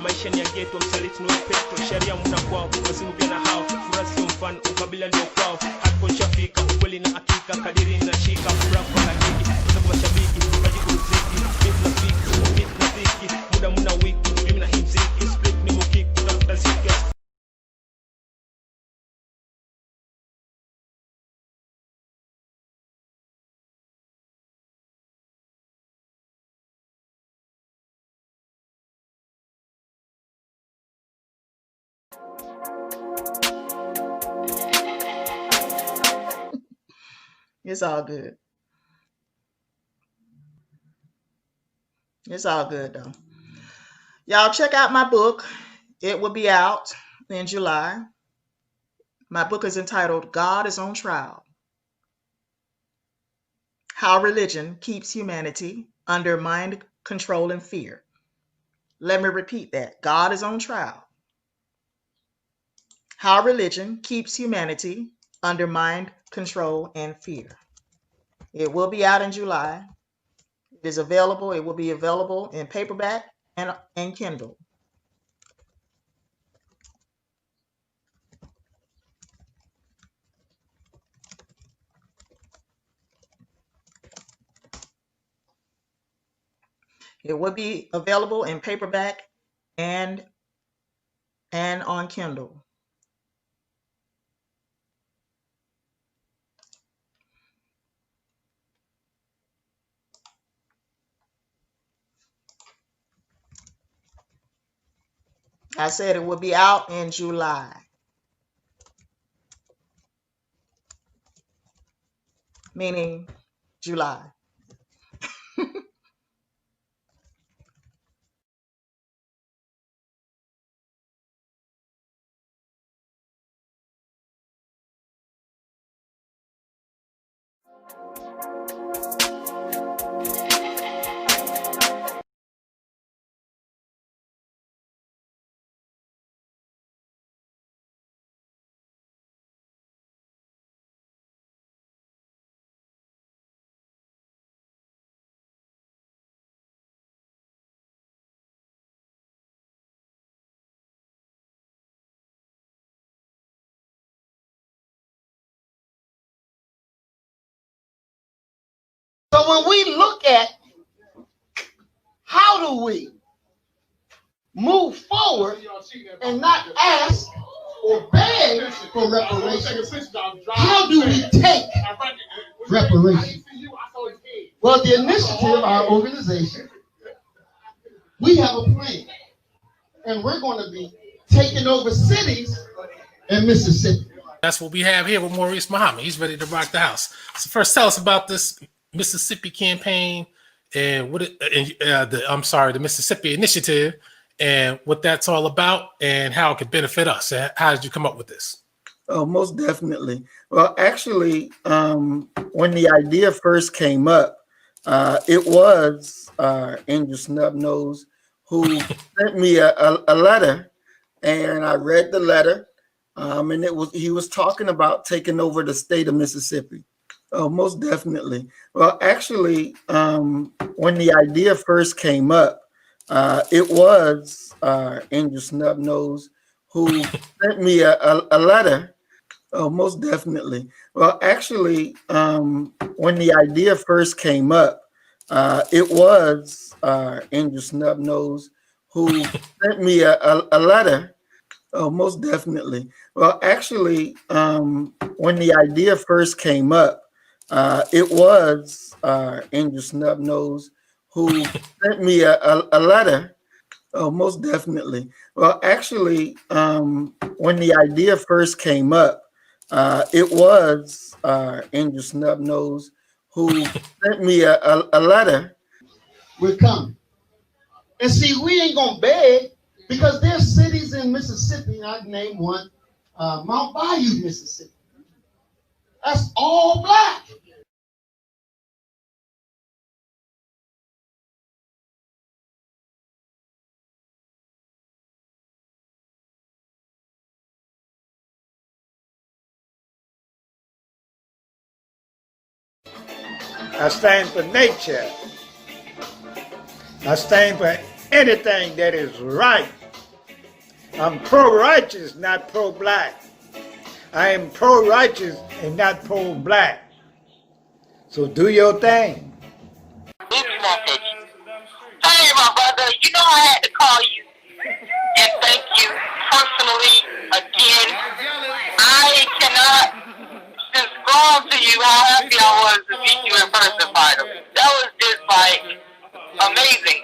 maisha ni ya ghetto, msaliti ni petrol, sheria mna kwao, wasimu pia na hao, furaha sio mfano, ukabila ndio kwao, hapo shafika, ukweli na hakika, kadiri na shika, furaha kwa hakiki, kwa mashabiki, maji kuruziki, mimi na fiki, muda mna wiki, mimi na himziki, split ni mukiki, kutafuta ziki. It's all good. It's all good though. Y'all check out my book. It will be out in July. My book is entitled God is on Trial: How Religion Keeps Humanity Under Mind Control and Fear. Let me repeat that. God is on trial. How religion keeps humanity under mind control and fear. It will be out in July. It is available. It will be available in paperback and Kindle. It will be available in paperback and on Kindle. I said it will be out in July. Meaning July. So when we look at how do we move forward and not ask or beg for reparations, how do we take reparations? Well, the initiative, our organization, we have a plan. And we're going to be taking over cities in Mississippi. That's what we have here with Maurice Muhammad. He's ready to rock the house. So first, tell us about this Mississippi campaign and the Mississippi Initiative and what that's all about and how it could benefit us. How did you come up with this? Oh, most definitely. Well, actually, when the idea first came up, it was Angel Snubnose who sent me a letter, and I read the letter, and he was talking about taking over the state of Mississippi. Oh, most definitely. Well, actually, when the idea first came up, it was Angel Snubnose who sent me a letter. Oh, most definitely. Well, actually, when the idea first came up, it was Angel Snubnose who sent me a letter. Oh, most definitely. Well, actually, when the idea first came up, it was Angel Snubnose who sent me a letter. Oh, most definitely. Well, actually, when the idea first came up, it was Angel Snubnose who sent me a letter. We're coming. And see, we ain't going to beg because there's cities in Mississippi, I can name one, Mount Bayou, Mississippi. That's all black. I stand for nature. I stand for anything that is right. I'm pro-righteous, not pro-black. I am pro-righteous and not pro-black. So do your thing. Hey, my brother, you know I had to call you and thank you personally again. I cannot describe to you how happy I was to meet you in person finally. That was just like amazing.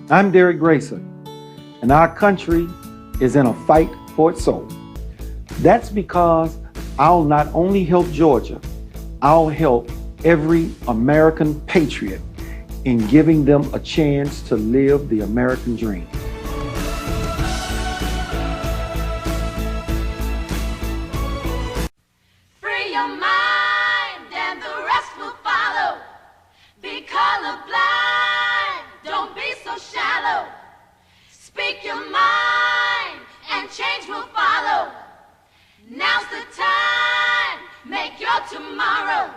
I'm Derek Grayson, and our country is in a fight for its soul. That's because I'll not only help Georgia, I'll help every American patriot in giving them a chance to live the American dream. Free your mind and the rest will follow. Be colorblind, don't be so shallow. Speak your mind and change will follow. Now's the time, make your tomorrow.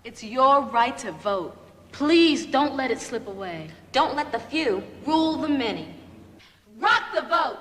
It's your right to vote. Please don't let it slip away. Don't let the few Rule the many. Rock the vote.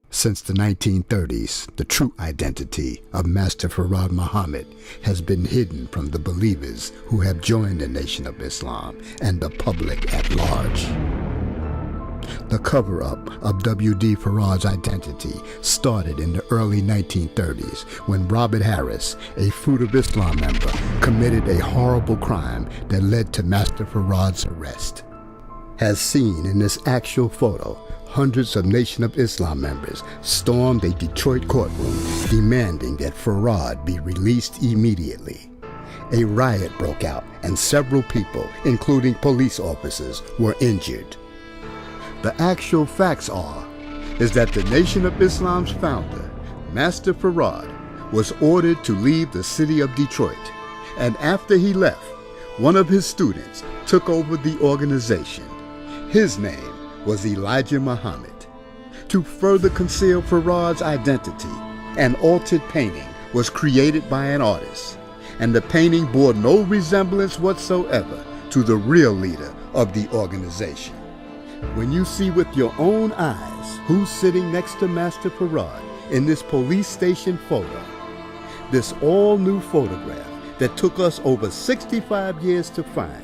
Since the 1930s, the true identity of Master Fard Muhammad has been hidden from the believers who have joined the Nation of Islam and the public at large. The cover-up of W.D. Farad's identity started in the early 1930s when Robert Harris, a Fruit of Islam member, committed a horrible crime that led to Master Farad's arrest. As seen in this actual photo, hundreds of Nation of Islam members stormed a Detroit courtroom demanding that Farad be released immediately. A riot broke out and several people, including police officers, were injured. The actual facts is that the Nation of Islam's founder, Master Farad, was ordered to leave the city of Detroit, and after he left, one of his students took over the organization. His name was Elijah Muhammad. To further conceal Farad's identity, An altered painting was created by an artist, and the painting bore no resemblance whatsoever to the real leader of the organization. When you see with your own eyes who's sitting next to Master Parad in this police station photo, this all-new photograph that took us over 65 years to find,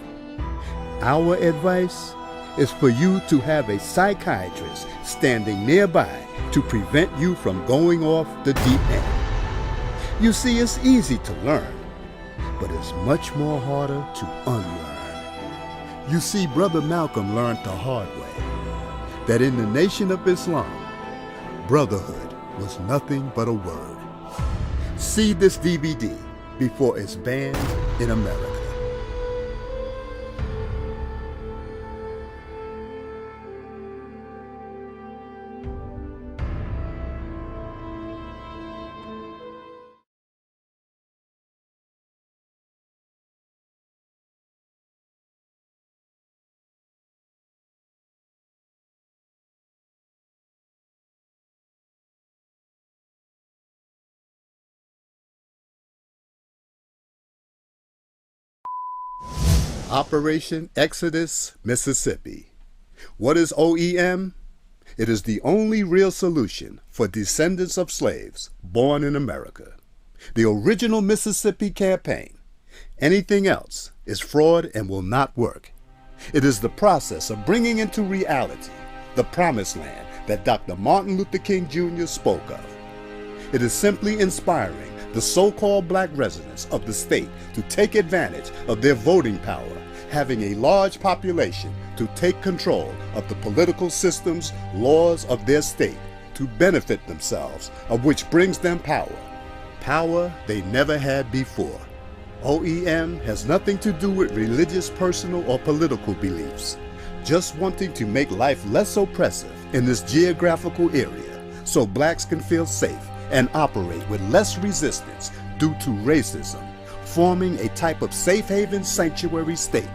our advice is for you to have a psychiatrist standing nearby to prevent you from going off the deep end. You see, it's easy to learn, but it's much more harder to unlearn. You see, Brother Malcolm learned the hard way that in the Nation of Islam, brotherhood was nothing but a word. See this DVD before it's banned in America. Operation Exodus, Mississippi. What is OEM? It is the only real solution for descendants of slaves born in America. The original Mississippi campaign. Anything else is fraud and will not work. It is the process of bringing into reality the promised land that Dr. Martin Luther King Jr. spoke of. It is simply inspiring the so-called black residents of the state to take advantage of their voting power, having a large population to take control of the political systems, laws of their state to benefit themselves, of which brings them power. Power they never had before. OEM has nothing to do with religious, personal, or political beliefs. Just wanting to make life less oppressive in this geographical area so blacks can feel safe and operate with less resistance due to racism, forming a type of safe haven sanctuary state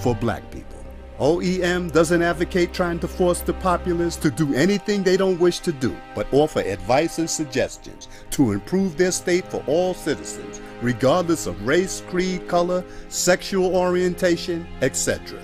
for black people. OEM doesn't advocate trying to force the populace to do anything they don't wish to do, but offer advice and suggestions to improve their state for all citizens, regardless of race, creed, color, sexual orientation, etc.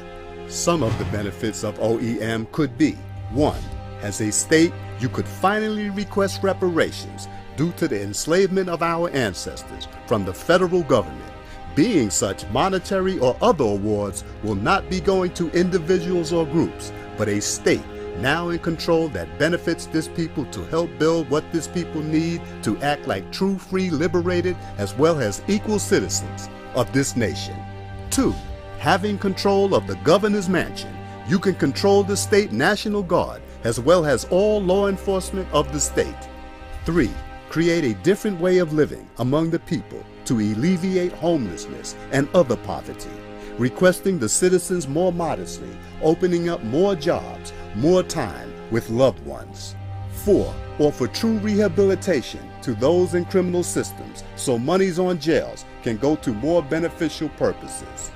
Some of the benefits of OEM could be: 1. As a state, you could finally request reparations due to the enslavement of our ancestors from the federal government. Being such, monetary or other awards will not be going to individuals or groups, but a state now in control that benefits this people to help build what this people need to act like true, free, liberated, as well as equal citizens of this nation. 2. Having control of the governor's mansion, you can control the state National Guard as well as all law enforcement of the state. 3. Create a different way of living among the people to alleviate homelessness and other poverty, requesting the citizens more modestly, opening up more jobs, more time with loved ones. 4. Offer true rehabilitation to those in criminal systems so monies on jails can go to more beneficial purposes.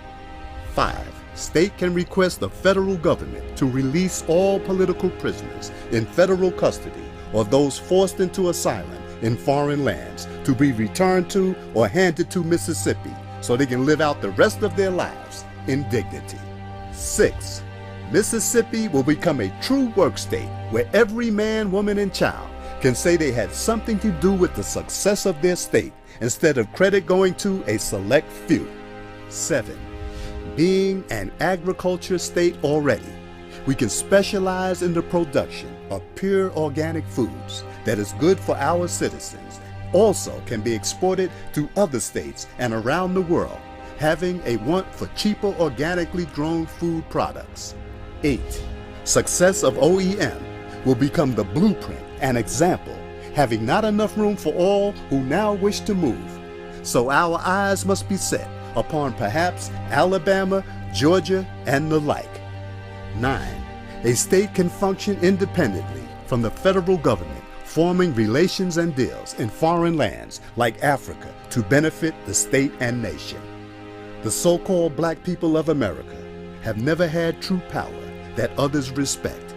5. State can request the federal government to release all political prisoners in federal custody or those forced into asylum in foreign lands to be returned to or handed to Mississippi so they can live out the rest of their lives in dignity. 6. Mississippi will become a true work state where every man, woman, and child can say they had something to do with the success of their state instead of credit going to a select few. 7. Being an agriculture state already, we can specialize in the production of pure organic foods that is good for our citizens, also can be exported to other states and around the world, having a want for cheaper organically grown food products. 8. Success of OEM will become the blueprint and example, having not enough room for all who now wish to move. So our eyes must be set upon perhaps Alabama, Georgia, and the like. 9. A state can function independently from the federal government, forming relations and deals in foreign lands like Africa to benefit the state and nation. The so-called black people of America have never had true power that others respect.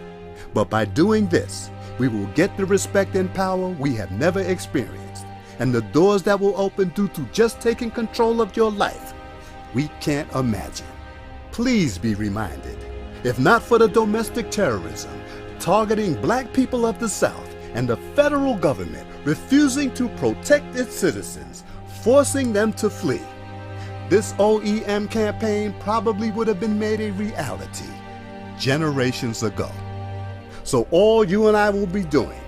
But by doing this, we will get the respect and power we have never experienced, and the doors that will open due to just taking control of your life, we can't imagine. Please be reminded, if not for the domestic terrorism targeting black people of the South and the federal government refusing to protect its citizens, forcing them to flee, this OEM campaign probably would have been made a reality generations ago. So all you and I will be doing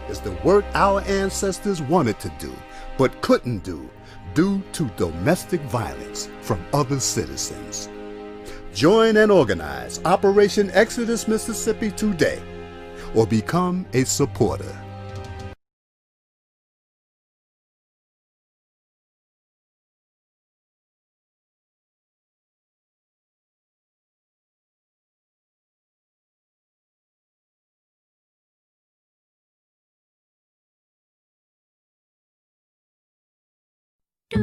is the work our ancestors wanted to do, but couldn't do due to domestic violence from other citizens. Join and organize Operation Exodus Mississippi today, or become a supporter. I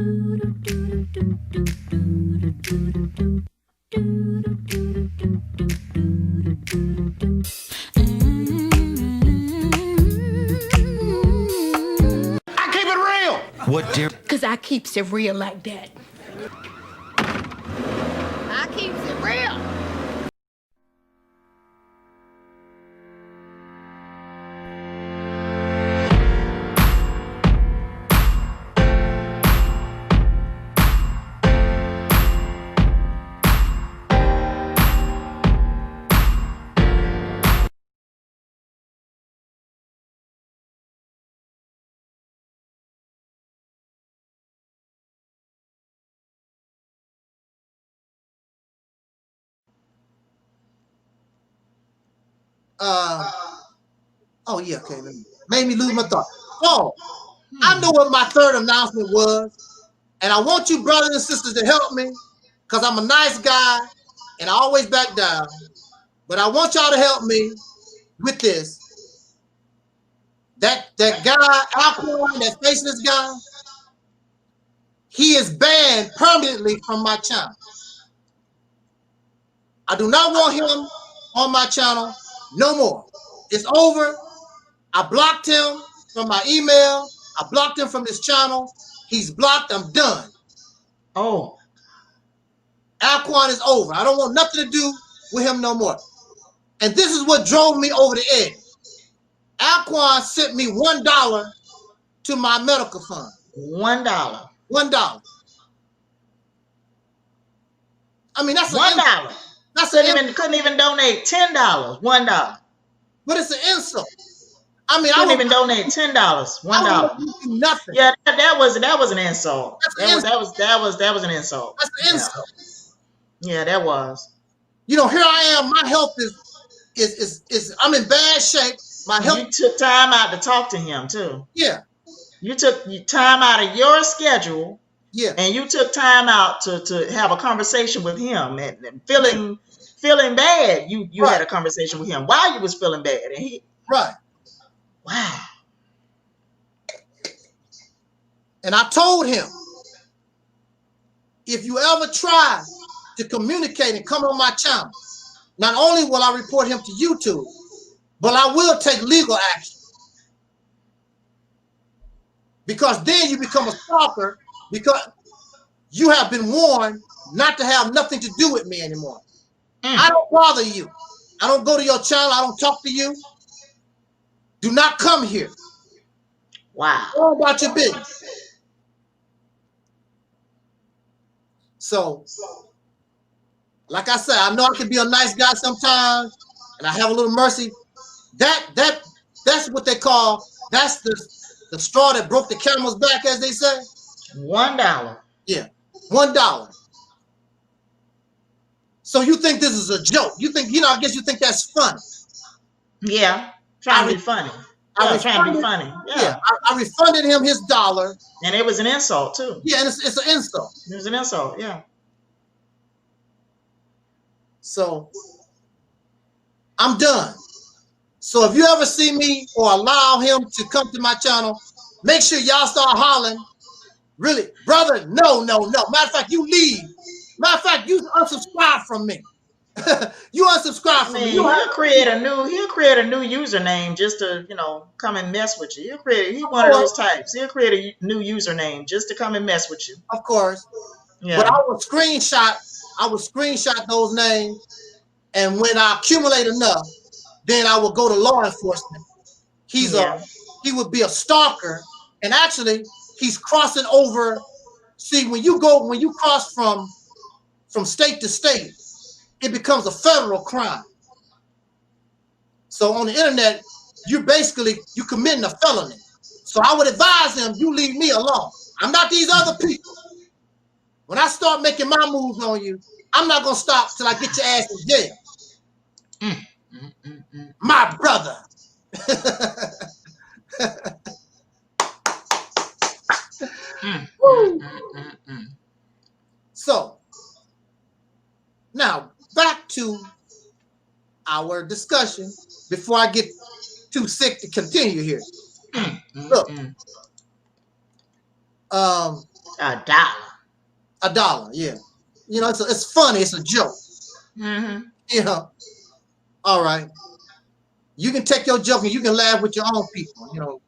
keep it real. What, dear? Cause I keeps it real like that. I keeps it real. Oh yeah, okay. Made me lose my thought. Oh, I know what my third announcement was, and I want you brothers and sisters to help me, because I'm a nice guy and I always back down. But I want y'all to help me with this. That guy, Alcorn, that faceless guy, he is banned permanently from my channel. I do not want him on my channel no more. It's over. I blocked him from my email. I blocked him from this channel. He's blocked. I'm done. Oh. Alcorn is over. I don't want nothing to do with him no more. And this is what drove me over the edge. Alcorn sent me $1 to my medical fund. $1. $1. I mean, that's $1. That's couldn't even donate $10. $1. But it's an insult. I mean, couldn't even donate $10. $1. Nothing. Yeah, that was an insult. That was an insult. That's an insult. Yeah, that was. You know, here I am. My health is I'm in bad shape. My health. You took time out to talk to him too. Yeah. You took time out of your schedule. Yeah. And you took time out to have a conversation with him and feeling bad. You had a conversation with him while you was feeling bad, and he. Right. Wow. And I told him, if you ever try to communicate and come on my channel, not only will I report him to YouTube, but I will take legal action. Because then you become a stalker, because you have been warned not to have nothing to do with me anymore. I don't bother you. I don't go to your channel. I don't talk to you. Do not come here. Wow. Go about your business. So, like I said, I know I can be a nice guy sometimes, and I have a little mercy. That's what they call, that's the straw that broke the camel's back, as they say. $1. Yeah, $1. So you think this is a joke? You think, I guess you think that's funny. Yeah, trying to be funny. Trying to be funny. Yeah, I refunded him his $1. And it was an insult too. Yeah, and it's an insult. It was an insult, yeah. So I'm done. So if you ever see me or allow him to come to my channel, make sure y'all start hollering. Really, brother, no. Matter of fact, you leave. Matter of fact, you unsubscribe from me. You unsubscribe from me. He'll create a new username just to, come and mess with you. He's one of those types. He'll create a new username just to come and mess with you. Of course. Yeah. But I would screenshot those names, and when I accumulate enough, then I will go to law enforcement. He would be a stalker, and actually he's crossing over. See, when you cross from state to state, it becomes a federal crime. So on the internet, you're committing a felony. So I would advise them, you leave me alone. I'm not these other people. When I start making my moves on you, I'm not gonna stop till I get your ass in jail. My brother. So now back to our discussion before I get too sick to continue here. Look, a dollar, yeah. It's funny, it's a joke. All right. You can take your joke and you can laugh with your own people,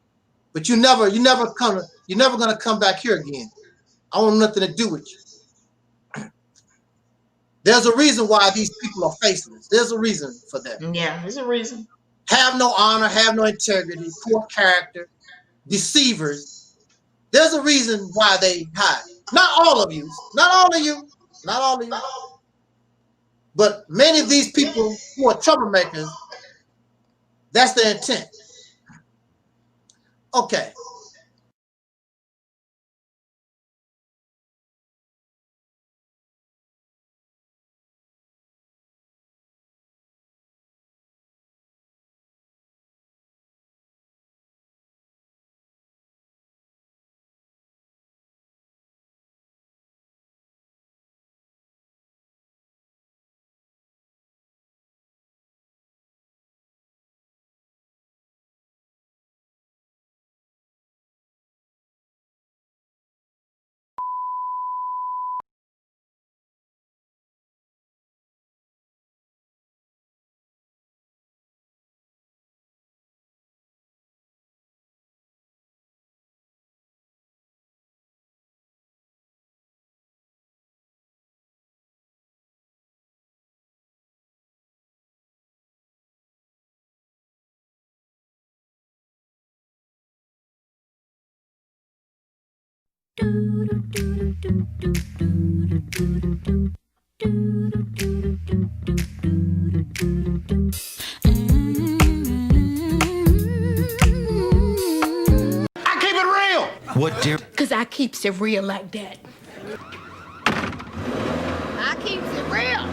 but you're never gonna come back here again. I want nothing to do with you. There's a reason why these people are faceless. There's a reason for that. Yeah, there's a reason. Have no honor, have no integrity, poor character, deceivers. There's a reason why they hide. Not all of you, but many of these people who are troublemakers, that's their intent. Okay. What, dear? Because I keeps it real like that. I keeps it real.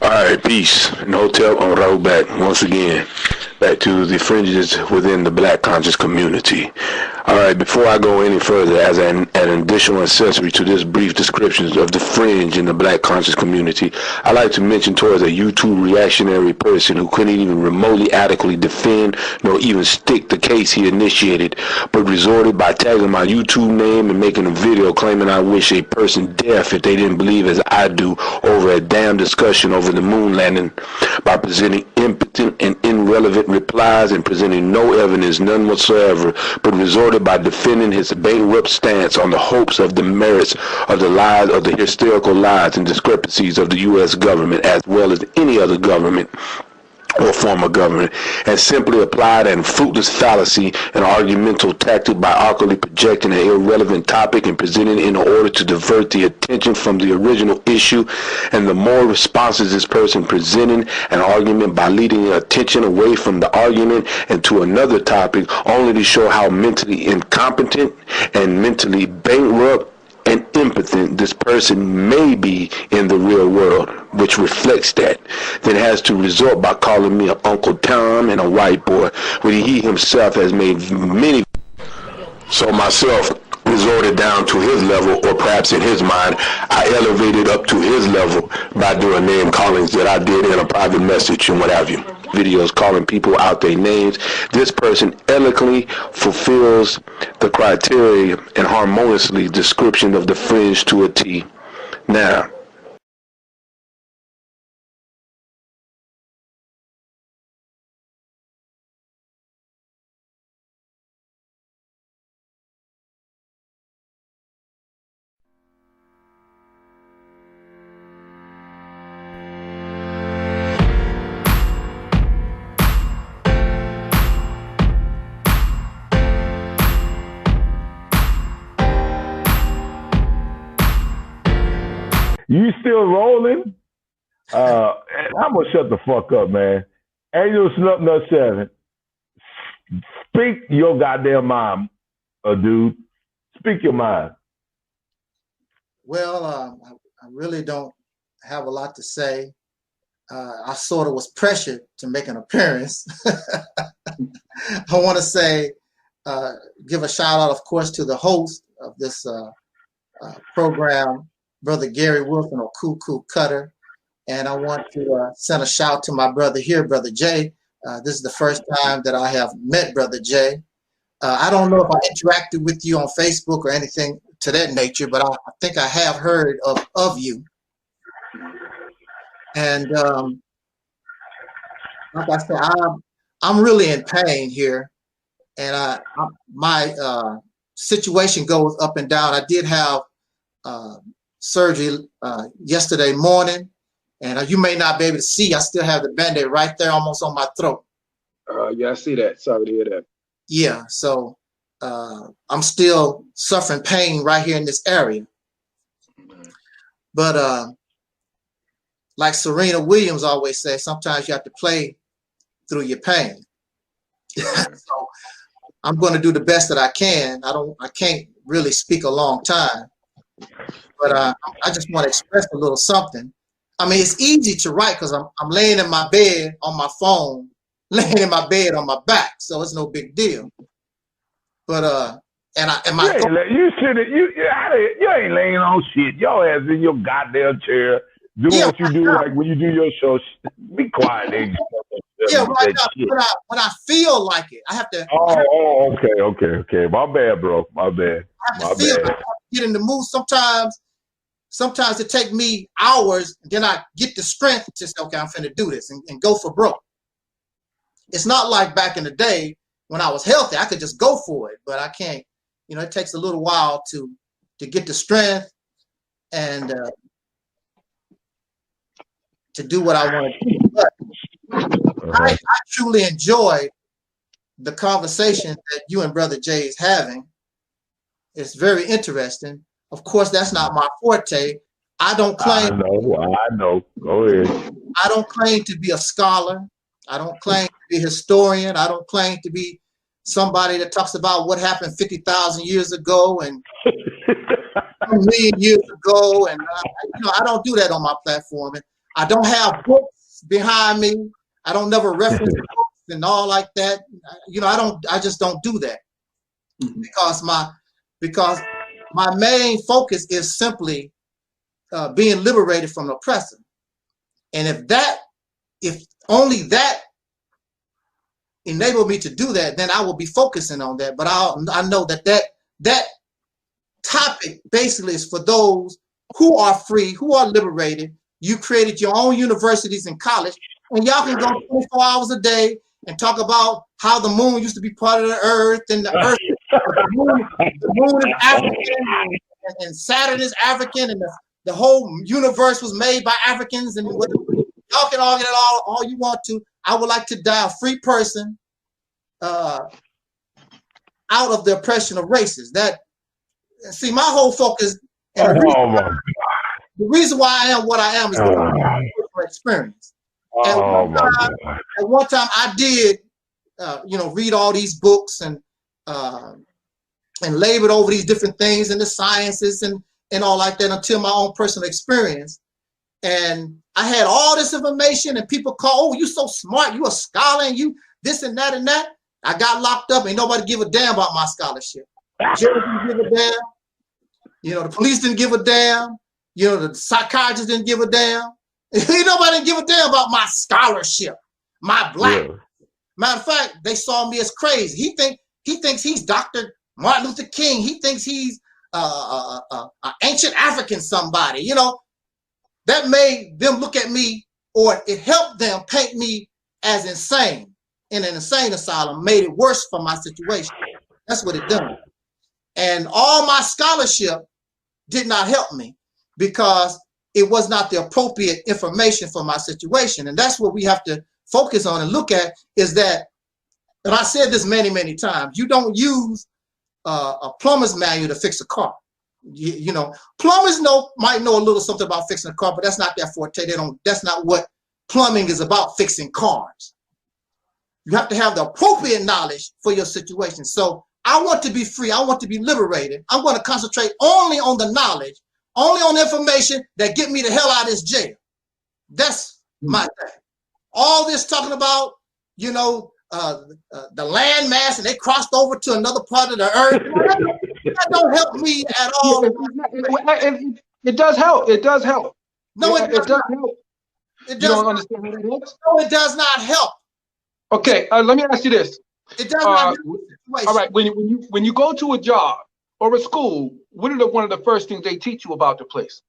All right, peace. And hotel on road back once again. Back to the fringes within the black conscious community. All right, before I go any further, as an additional accessory to this brief description of the fringe in the black conscious community, I like to mention towards a YouTube reactionary person who couldn't even remotely adequately defend nor even stick the case he initiated, but resorted by tagging my YouTube name and making a video claiming I wish a person deaf if they didn't believe as I do over a damn discussion over the moon landing by presenting impotent and irrelevant replies and presenting no evidence, none whatsoever, but resorted by defending his bankrupt stance on the hopes of the merits of the lies, of the hysterical lies and discrepancies of the U.S. government as well as any other government or form of government, and simply applied and fruitless fallacy and argumental tactic by awkwardly projecting an irrelevant topic and presenting it in order to divert the attention from the original issue. And the more responses this person presenting an argument by leading attention away from the argument and to another topic, only to show how mentally incompetent and mentally bankrupt and impotent this person may be in the real world, which reflects that, then has to resort by calling me an Uncle Tom and a white boy, when he himself has made many. So myself resorted down to his level, or perhaps in his mind, I elevated up to his level by doing name callings that I did in a private message and what have you. Videos calling people out their names. This person eloquently fulfills the criteria and harmoniously description of the fringe to a T. Now, You still rolling? I'm gonna shut the fuck up, man. Angel Snub 7. Speak your goddamn mind, dude. Speak your mind. Well, I really don't have a lot to say. I sort of was pressured to make an appearance. I want to say, give a shout out, of course, to the host of this program, Brother Gary Wilson, or Cuckoo Cutter. And I want to send a shout to my brother here, Brother Jay. This is the first time that I have met Brother Jay. I don't know if I interacted with you on Facebook or anything to that nature, but I think I have heard of you. And like I said, I'm really in pain here. And my situation goes up and down. I did have surgery yesterday morning, and you may not be able to see, I still have the Band-Aid right there almost on my throat. yeah, I see that. Sorry to hear that. Yeah, so I'm still suffering pain right here in this area. But like Serena Williams always says, sometimes you have to play through your pain. So I'm going to do the best that I can. I can't really speak a long time. But I just want to express a little something. I mean, it's easy to write because I'm laying in my bed on my phone, laying in my bed on my back, so it's no big deal. But you ain't laying on shit. Your ass in your goddamn chair doing what you do, like when you do your show. Be quiet, nigga. Yeah, right now, when I feel like it, I have to. Okay. My bad, bro. My bad. I have to feel like I get in the mood. Sometimes it take me hours, and then I get the strength to say, okay, I'm finna do this and go for broke. It's not like back in the day when I was healthy, I could just go for it, but I can't. You know, it takes a little while to get the strength and to do what I want to do. But I truly enjoy the conversation that you and Brother Jay is having. It's very interesting. Of course, that's not my forte. I don't claim. I know. Go ahead. I don't claim to be a scholar. I don't claim to be a historian. I don't claim to be somebody that talks about what happened 50,000 years ago and 1 million years ago. And I don't do that on my platform. And I don't have books behind me. I don't never reference books and all like that. I just don't do that because my main focus is simply being liberated from oppressor. And if only that enabled me to do that, then I will be focusing on that. But I know that topic basically is for those who are free, who are liberated. You created your own universities and college, and y'all can go 24 hours a day and talk about how the moon used to be part of the earth, and the earth, the moon is African, and Saturn is African, and the whole universe was made by Africans, and y'all can argue it all you want to. I would like to die a free person out of the oppression of races. See, my whole focus, and the reason why I am what I am is because of my personal experience. At one time I did, read all these books and labored over these different things in the sciences and all like that until my own personal experience. And I had all this information and people call, oh, you so smart, you a scholar and you this and that and that. I got locked up and nobody give a damn about my scholarship. Judge didn't give a damn. The police didn't give a damn. The psychiatrists didn't give a damn. Nobody didn't give a damn about my scholarship, my black. Yeah. Matter of fact, they saw me as crazy. He thinks he's Dr. Martin Luther King. He thinks he's an ancient African somebody. That made them look at me, or it helped them paint me as insane in an insane asylum, made it worse for my situation. That's what it done. And all my scholarship did not help me because it was not the appropriate information for my situation. And that's what we have to focus on and look at is that, and I said this many, many times, you don't use a plumber's manual to fix a car. Plumbers might know a little something about fixing a car, but that's not their forte. That's not what plumbing is about, fixing cars. You have to have the appropriate knowledge for your situation. So I want to be free. I want to be liberated. I'm going to concentrate only on the knowledge, only on information that get me the hell out of this jail. That's my thing. All this talking about, the land mass and they crossed over to another part of the earth. That don't help me at all. It does help. It does help. No, it does help. You don't understand what it is? No, it does not help. Okay, let me ask you this. It does not help. All right, when you go to a job or a school, what are one of the first things they teach you about the place?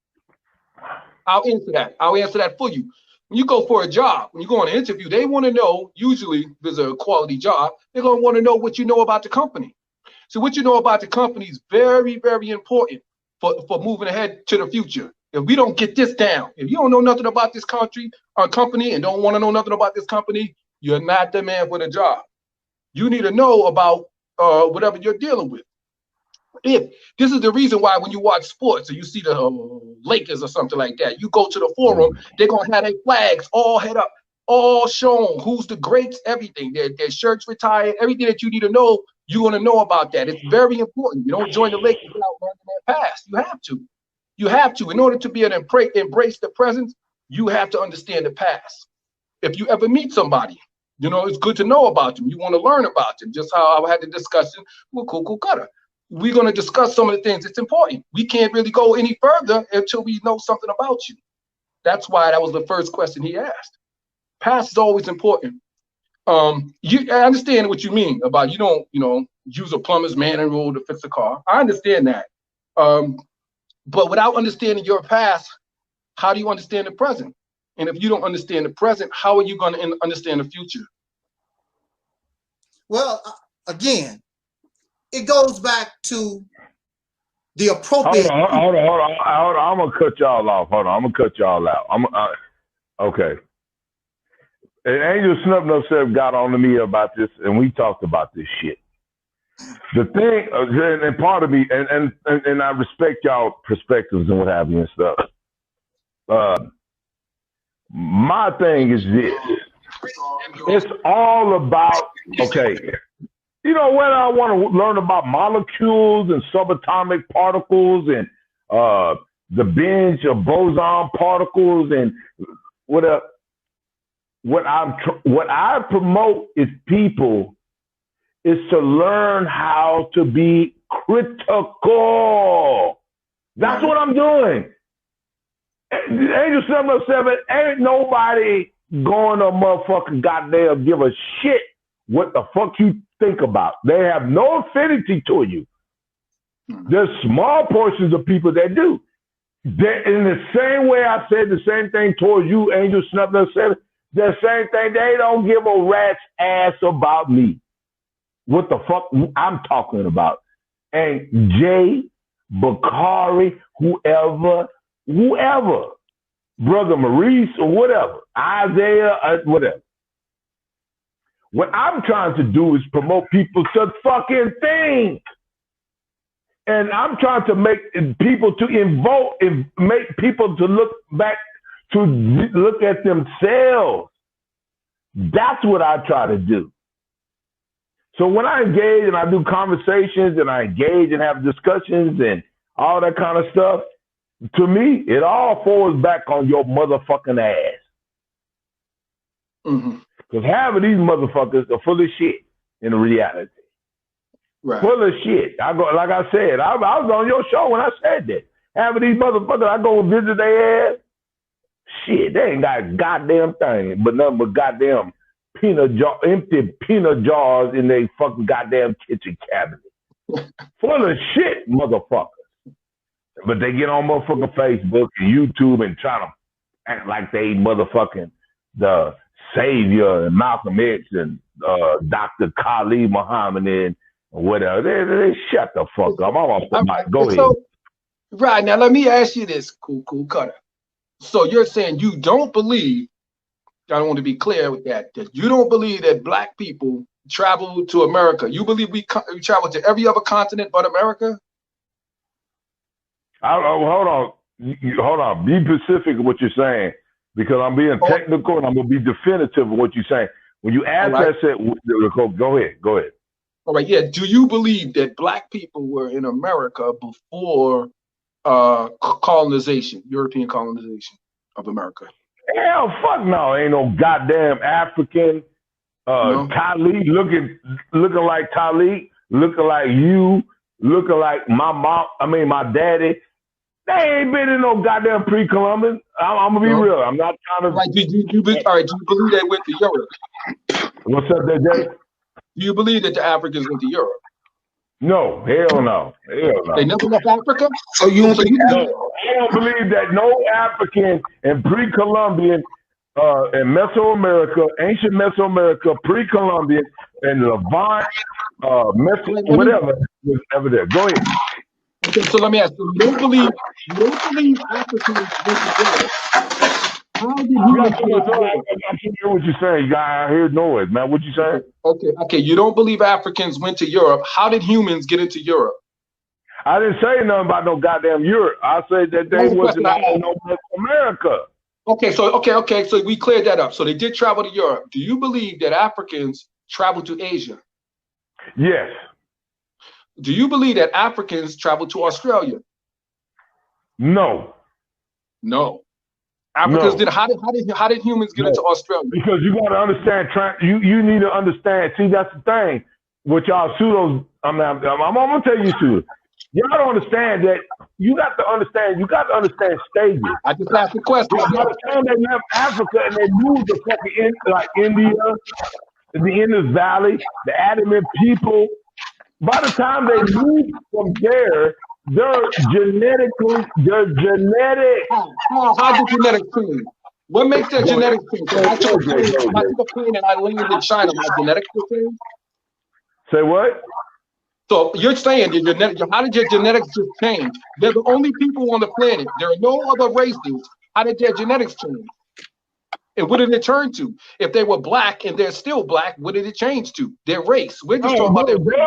I'll answer that. I'll answer that for you. When you go for a job, when you go on an interview, they want to know, usually if there's a quality job, they're going to want to know what you know about the company. So what you know about the company is very, very important for moving ahead to the future. If we don't get this down, if you don't know nothing about this country or company and don't want to know nothing about this company, you're not the man for the job. You need to know about whatever you're dealing with. If this is the reason why when you watch sports or you see the Lakers or something like that, you go to the forum, they're going to have their flags all head up, all shown, who's the greats, everything, their shirts retired, everything that you need to know, you're going to know about that. It's very important. You don't join the Lakers without learning their past. You have to. You have to. In order to be able to embrace the present, you have to understand the past. If you ever meet somebody, it's good to know about them. You want to learn about them, just how I had the discussion with Cuckoo Cutter. We're going to discuss some of the things. It's important. We can't really go any further until we know something about you. That's why that was the first question he asked. Past is always important. I understand what you mean about you don't, use a plumber's manual to fix a car. I understand that. But without understanding your past, how do you understand the present? And if you don't understand the present, how are you going to understand the future? Well, again, it goes back to the appropriate. Hold on. I'm gonna cut y'all off. Hold on, I'm gonna cut y'all out. Okay. And Angel Snub got on to me about this, and we talked about this shit. The thing, and part of me, and I respect y'all perspectives and what have you and stuff. My thing is this. It's all about, okay, when I want to learn about molecules and subatomic particles and the binge of boson particles and whatever, what I promote is people is to learn how to be critical. That's what I'm doing. Angel 707, ain't nobody going to motherfucking goddamn give a shit what the fuck you think about. They have no affinity to you. There's small portions of people that do. They're in the same way I said the same thing towards you, Angel 707, the same thing, they don't give a rat's ass about me. What the fuck I'm talking about. And Jay, Bakari, whoever, Brother Maurice or whatever, Isaiah, whatever. What I'm trying to do is promote people to fucking think. And I'm trying to make people to invoke and make people to look back, to look at themselves. That's what I try to do. So when I engage and I do conversations and I engage and have discussions and all that kind of stuff, to me, it all falls back on your motherfucking ass. Because half of these motherfuckers are full of shit in reality. Right. Full of shit. I go, like I said, I was on your show when I said that. Half of these motherfuckers, I go and visit their ass. Shit, they ain't got a goddamn thing, but nothing but goddamn empty peanut jars in their fucking goddamn kitchen cabinet. Full of shit, motherfuckers. But they get on motherfucking Facebook and YouTube and try to act like they motherfucking the Xavier and Malcolm X and Dr. Khalid Muhammad and whatever. They shut the fuck up. Go ahead. Right, now let me ask you this, cool cutter. So you're saying you don't believe, I want to be clear with that you don't believe that black people travel to America. You believe we travel to every other continent but America? Hold on. Be specific of what you're saying, because I'm being technical and I'm going to be definitive of what you're saying. When you ask that, go ahead. All right, yeah. Do you believe that black people were in America before colonization, European colonization of America? Hell, fuck no. Ain't no goddamn African Taalik looking like Taalik, looking like you, looking like my mom. I mean, my daddy. They ain't been in no goddamn pre-Columbian. I'm gonna be real. I'm not trying to. Right, do you believe they went to Europe? What's up there, Jay? Do you believe that the Africans went to Europe? No, hell no. They never left Africa? So you don't I don't believe that no African and pre-Columbian in Mesoamerica, ancient Mesoamerica, pre-Columbian, and Levant, whatever was ever there. Go ahead. Okay, so let me ask you, you don't believe Africans went to Europe? How did humans get to Europe? I can't hear what you're saying. I hear noise, man. What you saying? Okay. You don't believe Africans went to Europe. How did humans get into Europe? I didn't say nothing about no goddamn Europe. I said that they wasn't in no America. Okay, so we cleared that up. So they did travel to Europe. Do you believe that Africans traveled to Asia? Yes. Do you believe that Africans traveled to Australia? No. Africans did. How did humans get into Australia? Because you got to understand. You need to understand. See, that's the thing. With y'all pseudos, I'm gonna tell you pseudos. Y'all don't understand that. You got to understand stages. I just asked the question. By the time they left Africa and they moved to fucking like India, the Indus Valley, the Adamant people. By the time they moved from there, they're genetic. How do genetics change? What makes their genetics change? If I took a plane and I landed in China, my genetics will change? Say what? So you're saying how did your genetics just change? They're the only people on the planet. There are no other races. How did their genetics change? And what did it turn to? If they were black and they're still black, what did it change to? Their race. We're just talking about their race.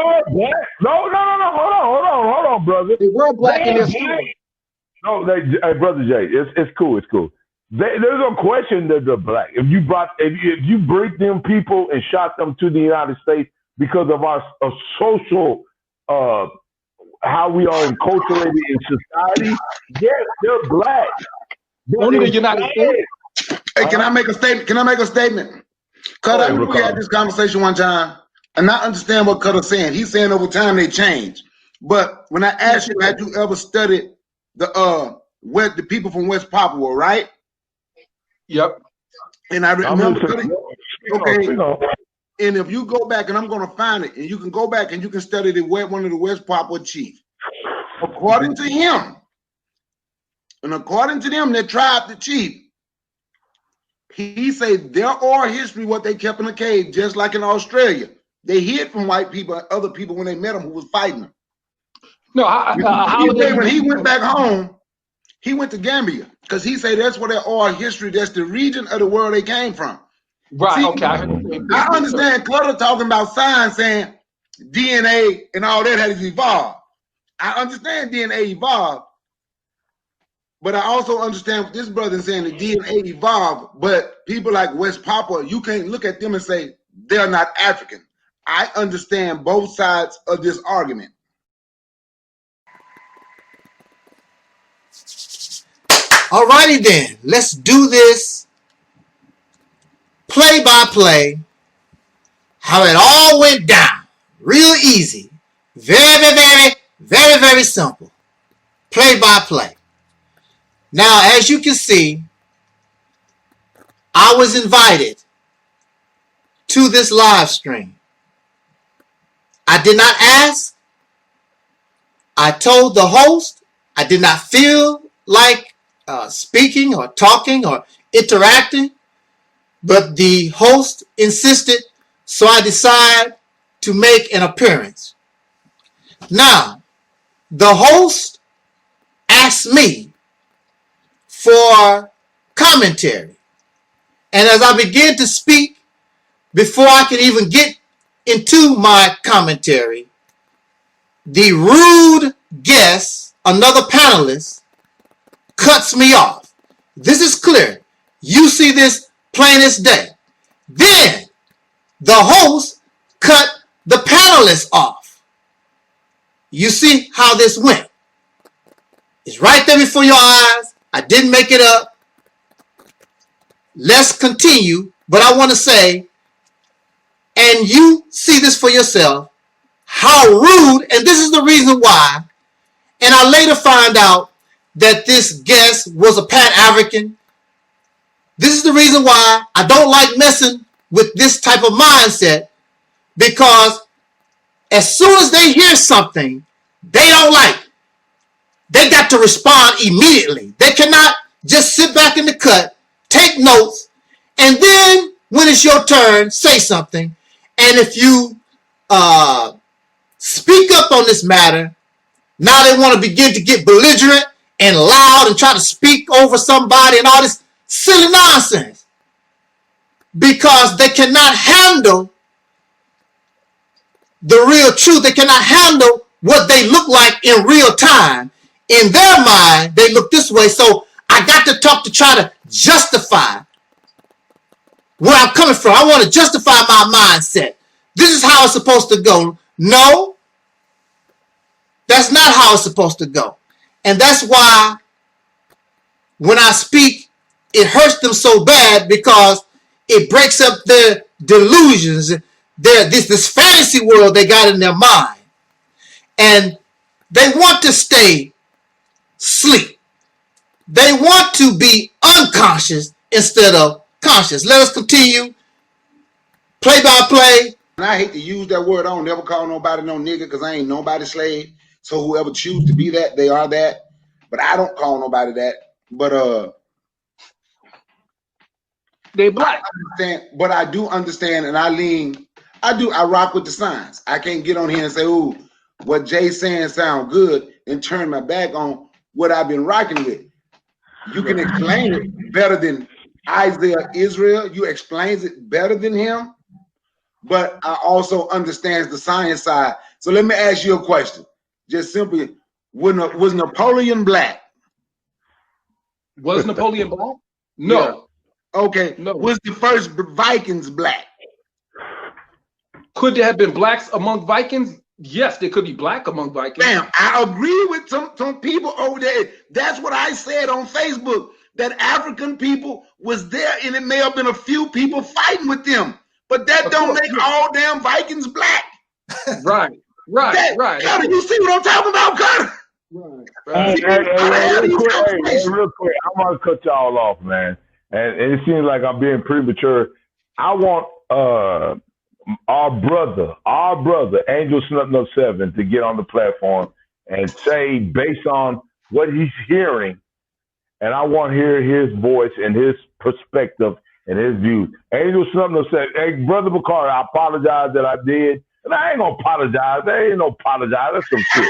No. Hold on, brother. They were black and they're still black. No, brother Jay, it's cool. There's no question that they're black. If you bring them people and shot them to the United States because of our social how we are enculturated in society, yes, they're black. Only the United States. Hey, can I make a statement? Cutter, I we had this conversation one time, and I understand what Cutter's saying. He's saying over time they change. But when I asked you, had you ever studied the people from West Papua, right? Yep. And I remember and if you go back, and I'm going to find it, and you can go back and you can study one of the West Papua chiefs. According to him, and according to them, that tribe, the chief, he said their oral history, what they kept in a cave, just like in Australia. They hid from white people and other people when they met them who was fighting them. No, when he went back home, he went to Gambia because he said that's where their oral history, that's the region of the world they came from. Right. See, Okay. I heard the same thing. I understand Clutter talking about science saying DNA and all that has evolved. I understand DNA evolved, but I also understand what this brother is saying, the DNA evolved, but people like West Papua, you can't look at them and say they're not African. I understand both sides of this argument. All righty then, let's do this play by play, how it all went down. Real easy. Very, very, very, very simple. Play by play. Now, as you can see, I was invited to this live stream. I did not ask. I told the host I did not feel like speaking or talking or interacting, but the host insisted, so I decided to make an appearance. Now, the host asked me for commentary, and as I began to speak, before I could even get into my commentary, the rude guest, another panelist, cuts me off. This is clear. You see this plain as day. Then the host cut the panelist off. You see how this went. It's right there before your eyes. I didn't make it up. Let's continue. But I want to say, and you see this for yourself, how rude, and this is the reason why, and I later find out that this guest was a Pan African. This is the reason why I don't like messing with this type of mindset, because as soon as they hear something they don't like, they got to respond immediately. They cannot just sit back in the cut, take notes, and then when it's your turn, say something. And if you speak up on this matter, now they want to begin to get belligerent and loud and try to speak over somebody and all this silly nonsense, because they cannot handle the real truth. They cannot handle what they look like in real time. In their mind, they look this way. So I got to talk to try to justify where I'm coming from. I want to justify my mindset. This is how it's supposed to go. No, that's not how it's supposed to go. And that's why when I speak, it hurts them so bad, because it breaks up their delusions, this fantasy world they got in their mind. And they want to stay asleep. They want to be unconscious instead of conscious. Let us continue. Play by play. And I hate to use that word. I don't never call nobody no nigga, because I ain't nobody's slave. So whoever choose to be that, they are that. But I don't call nobody that. But they black. But I do understand, and I rock with the science. I can't get on here and say, ooh, what Jay's saying sound good, and turn my back on what I've been rocking with. You can explain it better than Isaiah Israel. You explains it better than him. But I also understands the science side. So let me ask you a question. Just simply, was Napoleon black? Was Napoleon black? No. Yeah. Okay. No. Was the first Vikings black? Could there have been blacks among Vikings? Yes, there could be black among Vikings. Damn, I agree with some people over there. That's what I said on Facebook, that African people was there, and it may have been a few people fighting with them. But that don't make all damn Vikings black. Right. How do you see what I'm talking about, Carter? Hey, real quick, I'm gonna cut y'all off, man. And it seems like I'm being premature. I want our brother, Angel Snuffnut 7, to get on the platform and say, based on what he's hearing, and I want to hear his voice and his perspective and his views. Angel Snuffnut said, hey, Brother Bakari, I apologize that I did. And I ain't gonna apologize. There ain't no apologize. That's some shit.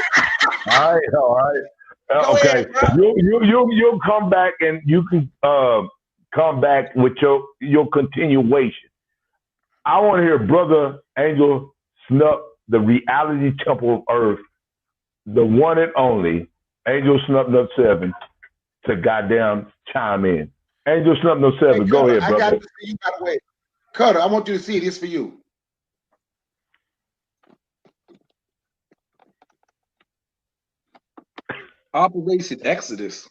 All right. Okay. You'll come back, and you can come back with your continuation. I want to hear Brother Angel Snup, the Reality Temple of Earth, the one and only Angel Snup 7, to goddamn chime in. Angel Snup 7, go ahead, brother. I got to see you, by the way. Cutter, I want you to see this for you. Operation Exodus.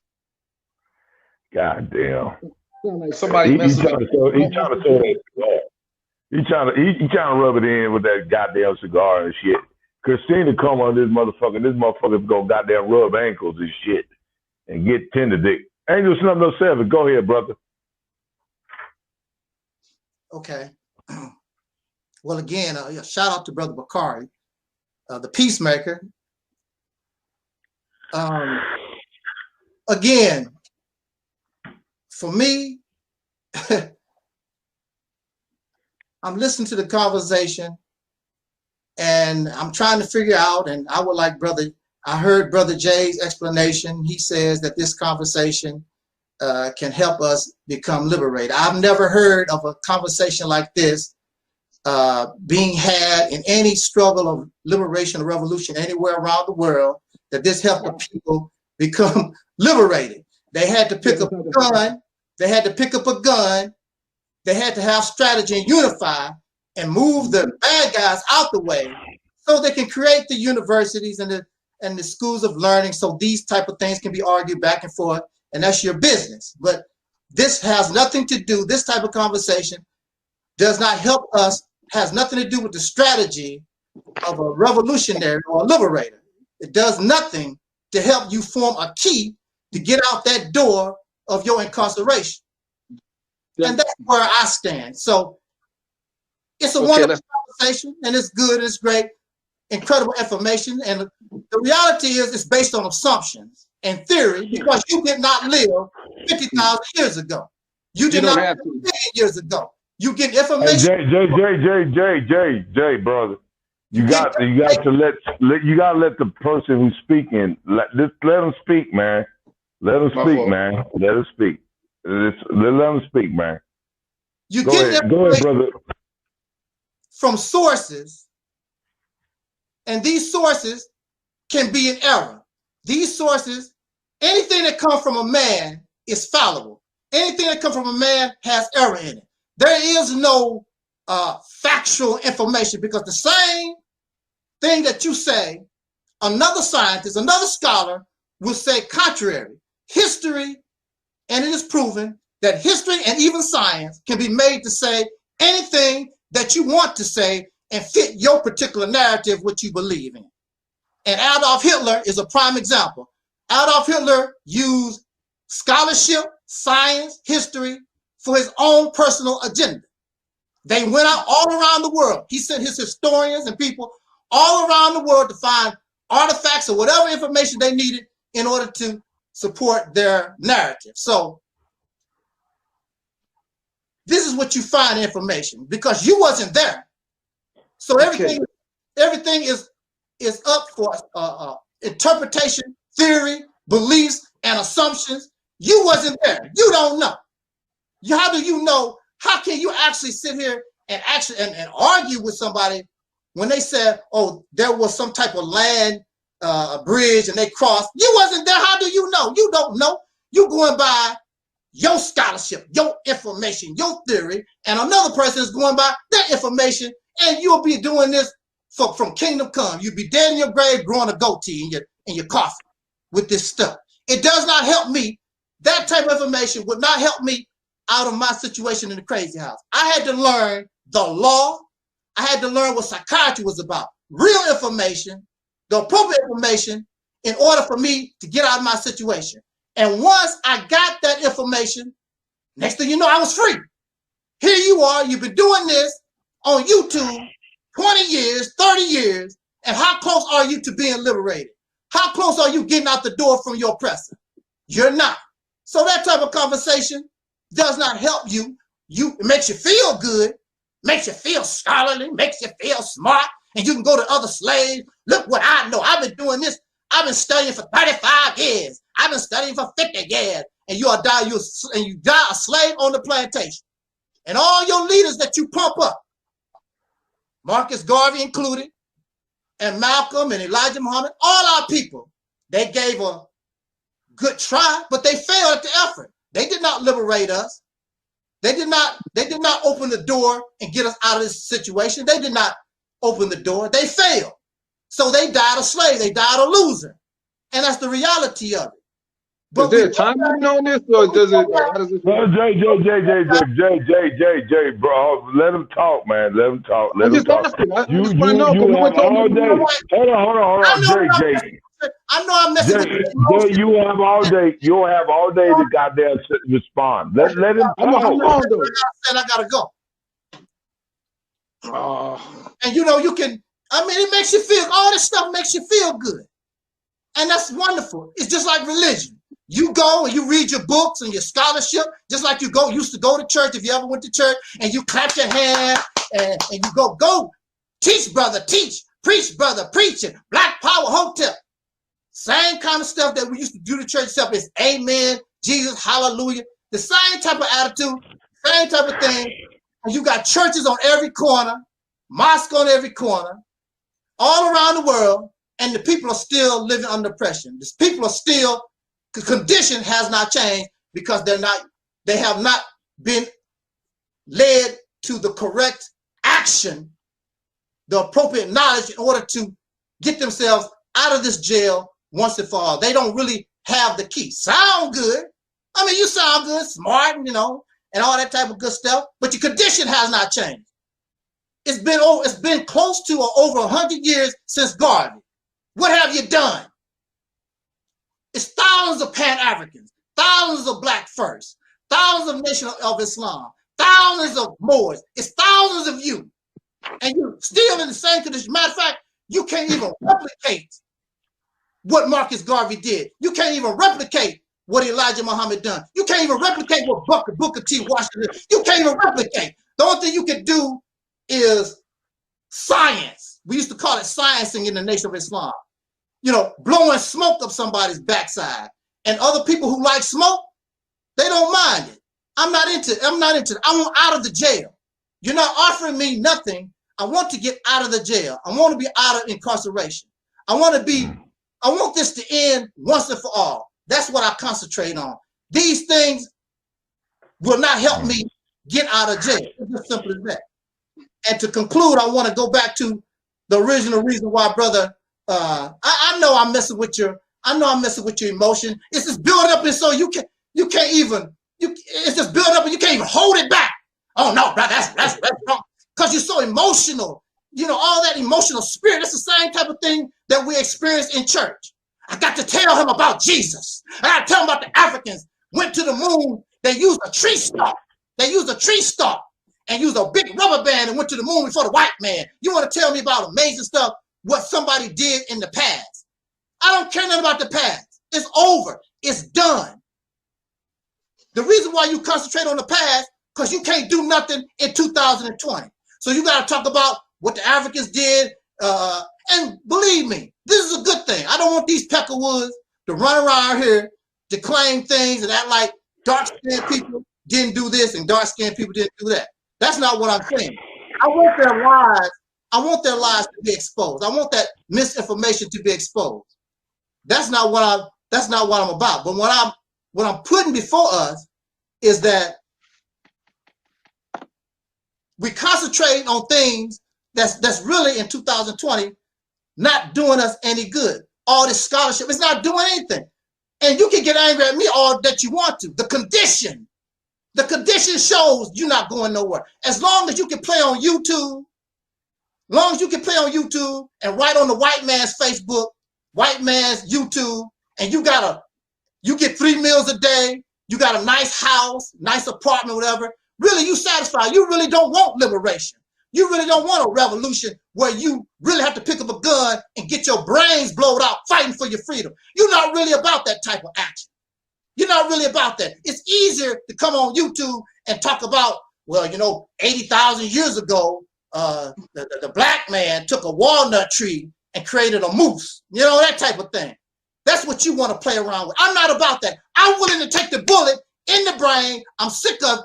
God damn. Like somebody He trying to throw that cigar. He trying to rub it in with that goddamn cigar and shit. Christina come on this motherfucker gonna goddamn rub ankles and shit and get tender dick. Angel Snup 7, go ahead, brother. Okay. Well, again, shout out to Brother Bakari, the peacemaker. Again, for me, I'm listening to the conversation and I'm trying to figure out, and I would like I heard Brother Jay's explanation. He says that this conversation can help us become liberated. I've never heard of a conversation like this being had in any struggle of liberation or revolution anywhere around the world, that this helped the people become liberated. They had to pick up a gun. They had to pick up a gun. They had to have strategy and unify and move the bad guys out the way so they can create the universities and the schools of learning, so these type of things can be argued back and forth, and that's your business. But this has nothing to do, this type of conversation does not help us, has nothing to do with the strategy of a revolutionary or a liberator. It does nothing to help you form a key to get out that door of your incarceration. And that's where I stand. So it's a wonderful conversation, and it's good, and it's great, incredible information. And the reality is it's based on assumptions and theory, because you did not live 50,000 years ago. You did not live 50 years ago. You get information. Hey, Jay, brother. You got to let the person who's speaking, let them speak, man. Let them speak, man. Let them speak. Let them speak, man. You go get ahead, brother. From sources, and these sources can be in error. These sources, anything that comes from a man is fallible. Anything that comes from a man has error in it. There is no factual information, because the same thing that you say, another scientist, another scholar will say contrary. History, and it is proven that history and even science can be made to say anything that you want to say and fit your particular narrative, what you believe in. And Adolf Hitler is a prime example. Adolf Hitler used scholarship, science, history for his own personal agenda. They went out all around the world. He sent his historians and people all around the world to find artifacts or whatever information they needed in order to support their narrative. So this is what you find information, because you wasn't there. So everything is up for interpretation, theory, beliefs, and assumptions. You wasn't there. You don't know. How do you know? How can you actually sit here and argue with somebody when they said, oh, there was some type of land bridge and they crossed? You wasn't there. How do you know? You don't know. You going by your scholarship, your information, your theory, and another person is going by their information, and you'll be doing this from kingdom come. You'll be dead in your grave growing a goatee in your coffin with this stuff. It does not help me. That type of information would not help me out of my situation in the crazy house. I had to learn the law. I had to learn what psychiatry was about. Real information, the appropriate information, in order for me to get out of my situation. And once I got that information, next thing you know, I was free. Here you are, you've been doing this on YouTube 20 years, 30 years, and how close are you to being liberated? How close are you getting out the door from your oppressor? You're not. So that type of conversation does not help you. It makes you feel good, makes you feel scholarly, makes you feel smart, and you can go to other slaves. Look what I know. I've been doing this. I've been studying for 35 years. I've been studying for 50 years. And you die a slave on the plantation. And all your leaders that you pump up, Marcus Garvey included, and Malcolm and Elijah Muhammad, all our people, they gave a good try, but they failed at the effort. They did not liberate us. They did not open the door and get us out of this situation. They did not open the door. They failed. So they died a slave. They died a loser. And that's the reality of it. But is there a time limit on this, or does it? How does it? No, Jay, bro, let him talk, man. Let him talk. Let him talk. You have all day. Hold on, Jay. I know I'm messing with you. Jay, you have all day. You'll have all day to goddamn respond. Let him talk. I said I gotta go. And you know, you can. I mean, it makes you feel. All this stuff makes you feel good, and that's wonderful. It's just like religion. You go and you read your books and your scholarship, just like you used to go to church if you ever went to church, and you clap your hand and you go teach, brother, teach, preach, brother, preaching, Black Power Hotel. Same kind of stuff that we used to do to church stuff is amen, Jesus, hallelujah. The same type of attitude, same type of thing. And you got churches on every corner, mosque on every corner, all around the world, and the people are still living under oppression. The people are still, the condition has not changed because they have not been led to the correct action, the appropriate knowledge in order to get themselves out of this jail once and for all. They don't really have the key. Sound good. I mean, you sound good, smart, you know, and all that type of good stuff, but your condition has not changed. It's been close to or over 100 years since Garvey. What have you done? It's thousands of Pan-Africans, thousands of Black First, thousands of Nation of Islam, thousands of Moors. It's thousands of you. And you're still in the same condition. Matter of fact, you can't even replicate what Marcus Garvey did. You can't even replicate what Elijah Muhammad done. You can't even replicate what Booker T. Washington did. You can't even replicate. The only thing you can do is science. We used to call it sciencing in the Nation of Islam. You know, blowing smoke up somebody's backside. And other people who like smoke, they don't mind it. I'm not into it. I want out of the jail. You're not offering me nothing. I want to get out of the jail. I want to be out of incarceration. I want this to end once and for all. That's what I concentrate on. These things will not help me get out of jail. It's as simple as that. And to conclude, I want to go back to the original reason why, brother, I know I'm messing with your emotion. It's just building up, and so you can't even it's just building up and you can't even hold it back. Oh no, bro, that's wrong. Because you're so emotional. You know, all that emotional spirit, that's the same type of thing that we experience in church. I got to tell him about Jesus. I got to tell him about the Africans went to the moon. They used a tree stalk. And used a big rubber band and went to the moon before the white man. You want to tell me about amazing stuff, what somebody did in the past? I don't care nothing about the past. It's over. It's done. The reason why you concentrate on the past, because you can't do nothing in 2020. So you got to talk about what the Africans did. And believe me, this is a good thing. I don't want these peckerwoods to run around here to claim things and act like dark-skinned people didn't do this and dark-skinned people didn't do that. That's not what I'm saying. I want their lies to be exposed. I want that misinformation to be exposed. That's not what I'm about. But what I'm putting before us is that we concentrate on things that's really in 2020 not doing us any good. All this scholarship, it's not doing anything. And you can get angry at me all that you want to. The condition shows you're not going nowhere. As long as you can play on YouTube, and write on the white man's Facebook, white man's YouTube, and you get 3 meals a day, you got a nice house, nice apartment, whatever. Really, you satisfied. You really don't want liberation. You really don't want a revolution where you really have to pick up a gun and get your brains blown out fighting for your freedom. You're not really about that type of action. You're not really about that. It's easier to come on YouTube and talk about, well, 80,000 years ago, the black man took a walnut tree and created a moose, that type of thing. That's what you want to play around with. I'm not about that. I'm willing to take the bullet in the brain. I'm sick of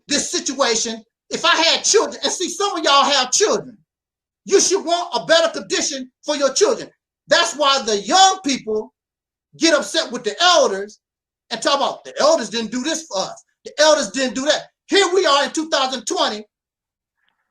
this situation. If I had children, and see, some of y'all have children. You should want a better condition for your children. That's why the young people get upset with the elders and talk about the elders didn't do this for us. The elders didn't do that. Here we are in 2020,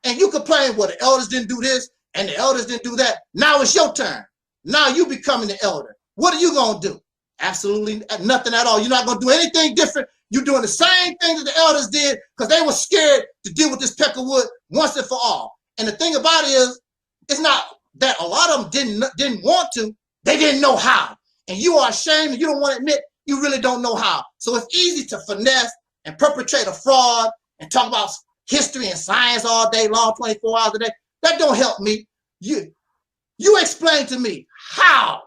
and you complain, well, the elders didn't do this and the elders didn't do that. Now it's your turn. Now you becoming the elder. What are you going to do? Absolutely nothing at all. You're not going to do anything different. You're doing the same thing that the elders did because they were scared to deal with this peck of wood once and for all. And the thing about it is, it's not that a lot of them didn't want to. They didn't know how. And you are ashamed and you don't want to admit you really don't know how. So it's easy to finesse and perpetrate a fraud and talk about history and science all day long, 24 hours a day. That don't help me. You explain to me how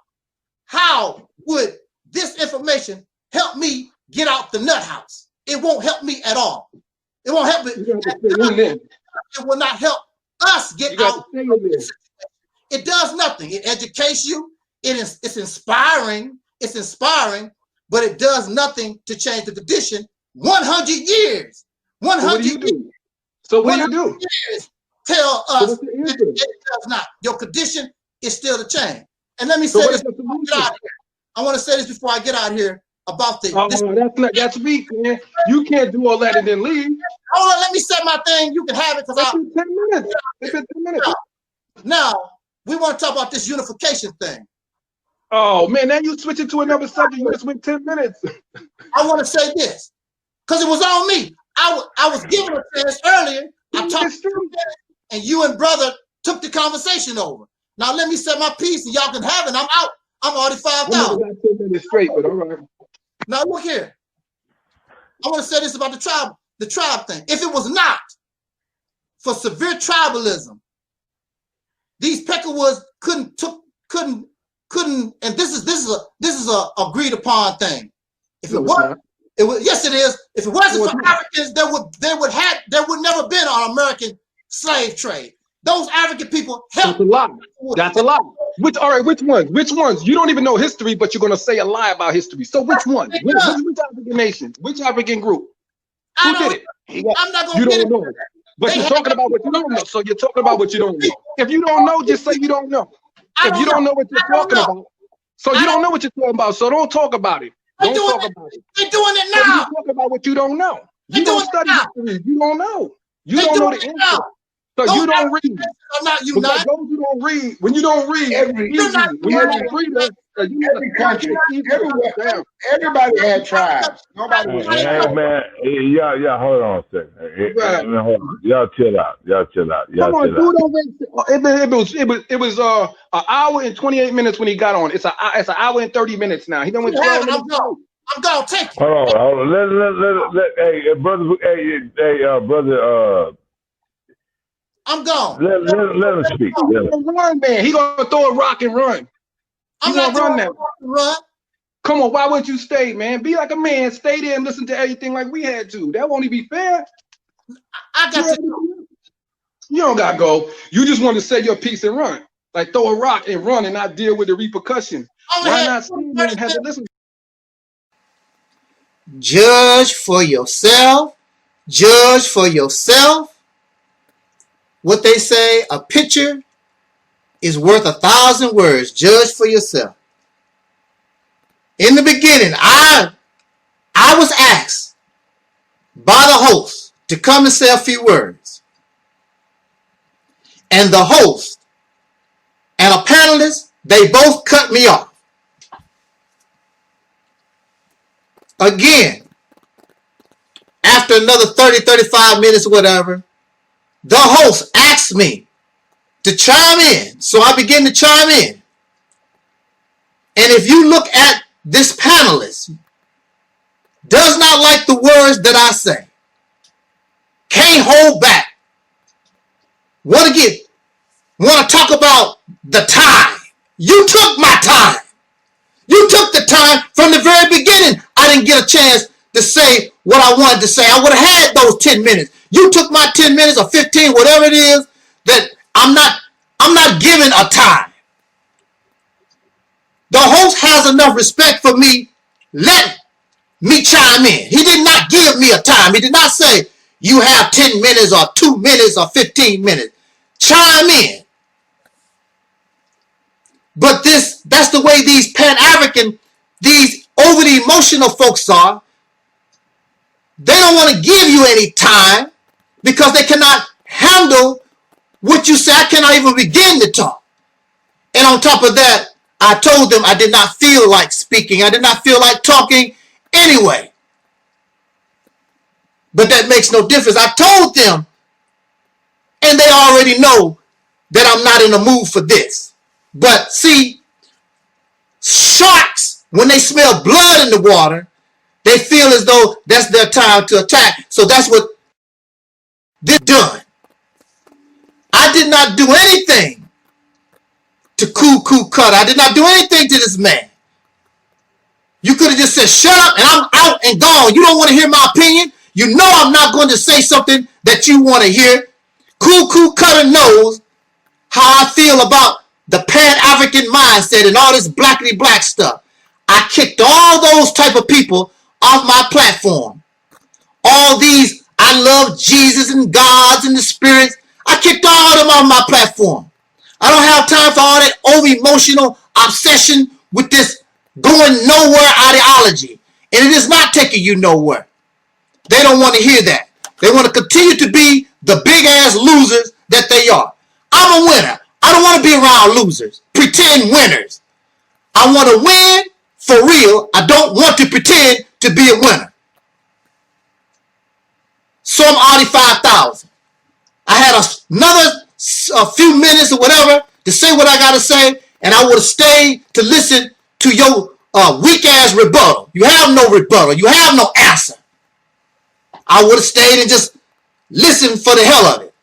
would this information help me get out the nut house? It won't help me at all. It won't help me. It will not help us get out. It does nothing. It educates you. It's inspiring. It's inspiring, but it does nothing to change the condition. 100 years. 100 years. So what do you do? Years tell us it does not. Your condition is still the change. And let me say this before I get out of here. I want to say this before I get out of here about the. That's weak, man. You can't do all that and then leave. Hold on, let me say my thing. You can have it because I'll. 10 minutes. It's 10 minutes. Now we want to talk about this unification thing. Oh man, now you switch it to another subject. You just went 10 minutes. I want to say this because it was on me. I was given a chance earlier. I talked to you, and you and brother took the conversation over. Now let me say my piece, and y'all can have it. I'm out. I'm already 5,000. Straight, but all right. Now look here. I want to say this about the tribe thing. If it was not for severe tribalism, these Peckerwoods couldn't, and this is a agreed upon thing. If it was, yes, it is. If it wasn't for Africans, there would never been an American slave trade. Those African people helped. That's a lot. That's a lot. Which ones? Which ones? You don't even know history, but you're gonna say a lie about history. So which one? Which African nation? Which African group? Who did it? I'm not gonna you get don't know. But you're talking about what you don't know. So you're talking about what you don't know. If you don't know, just say you don't know. If you don't know what you're talking about, so you don't know what you're talking about. So don't talk about it. Don't talk about it. They're doing it now. You talk about what you don't know. You don't study history. You don't know. You don't know the answer. So you don't read. I'm not united. Those who don't read, when you don't read, every country, everybody had tribes. Nobody. Hey man, yeah. Hold on a second. Y'all chill out. Come on, dude. It was an hour and 28 minutes when he got on. It's an hour and 30 minutes now. He done went 12 minutes. I'm gonna take it. Hold on. Let brother. I'm gone. Let him speak. Run, man. He gonna throw a rock and run. I'm not gonna run now. Come on, why wouldn't you stay, man? Be like a man. Stay there and listen to everything like we had to. That won't even be fair. I got to go. You don't gotta go. You just want to say your piece and run. Like throw a rock and run and not deal with the repercussions. Why not stay there and have to listen? Judge for yourself. Judge for yourself. What they say, a picture is worth 1,000 words. Judge for yourself. In the beginning, I was asked by the host to come and say a few words. And the host and a panelist, they both cut me off. Again, after another 30, 35 minutes or whatever, the host asked me to chime in. So I begin to chime in. And if you look at this panelist, does not like the words that I say. Can't hold back. Want to talk about the time. You took my time. You took the time from the very beginning. I didn't get a chance to say what I wanted to say. I would have had those 10 minutes. You took my 10 minutes or 15, whatever it is, that I'm not giving a time. The host has enough respect for me. Let me chime in. He did not give me a time. He did not say you have 10 minutes or 2 minutes or 15 minutes. Chime in. But that's the way these Pan-African, these overly emotional folks are. They don't want to give you any time because they cannot handle what you say. I cannot even begin to talk. And on top of that, I told them I did not feel like speaking. I did not feel like talking anyway. But that makes no difference. I told them, and they already know that I'm not in the mood for this. But see, sharks, when they smell blood in the water, they feel as though that's their time to attack. So that's what they're done. I did not do anything to Cuckoo Cutter. I did not do anything to this man. You could have just said, shut up, and I'm out and gone. You don't want to hear my opinion? You know I'm not going to say something that you want to hear. Cuckoo Cutter knows how I feel about the Pan-African mindset and all this blackity black stuff. I kicked all those type of people off my platform. All these, I love Jesus and gods and the spirits. I kicked all of them off my platform. I don't have time for all that over-emotional obsession with this going nowhere ideology. And it is not taking you nowhere. They don't want to hear that. They want to continue to be the big-ass losers that they are. I'm a winner. I don't want to be around losers, pretend winners. I want to win for real. I don't want to pretend to be a winner. So I'm already 5,000. I had a few minutes or whatever to say what I got to say, and I would have stayed to listen to your weak-ass rebuttal. You have no rebuttal. You have no answer. I would have stayed and just listened for the hell of it.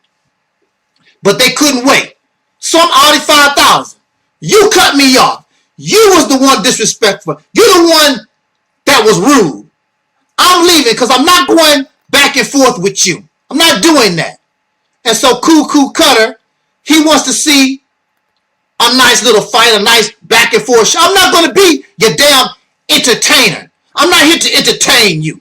But they couldn't wait. So I'm already 5,000. You cut me off. You was the one disrespectful. You're the one that was rude. I'm leaving because I'm not going back and forth with you. I'm not doing that. And so Cuckoo Cutter, he wants to see a nice little fight, a nice back and forth show. I'm not going to be your damn entertainer. I'm not here to entertain you.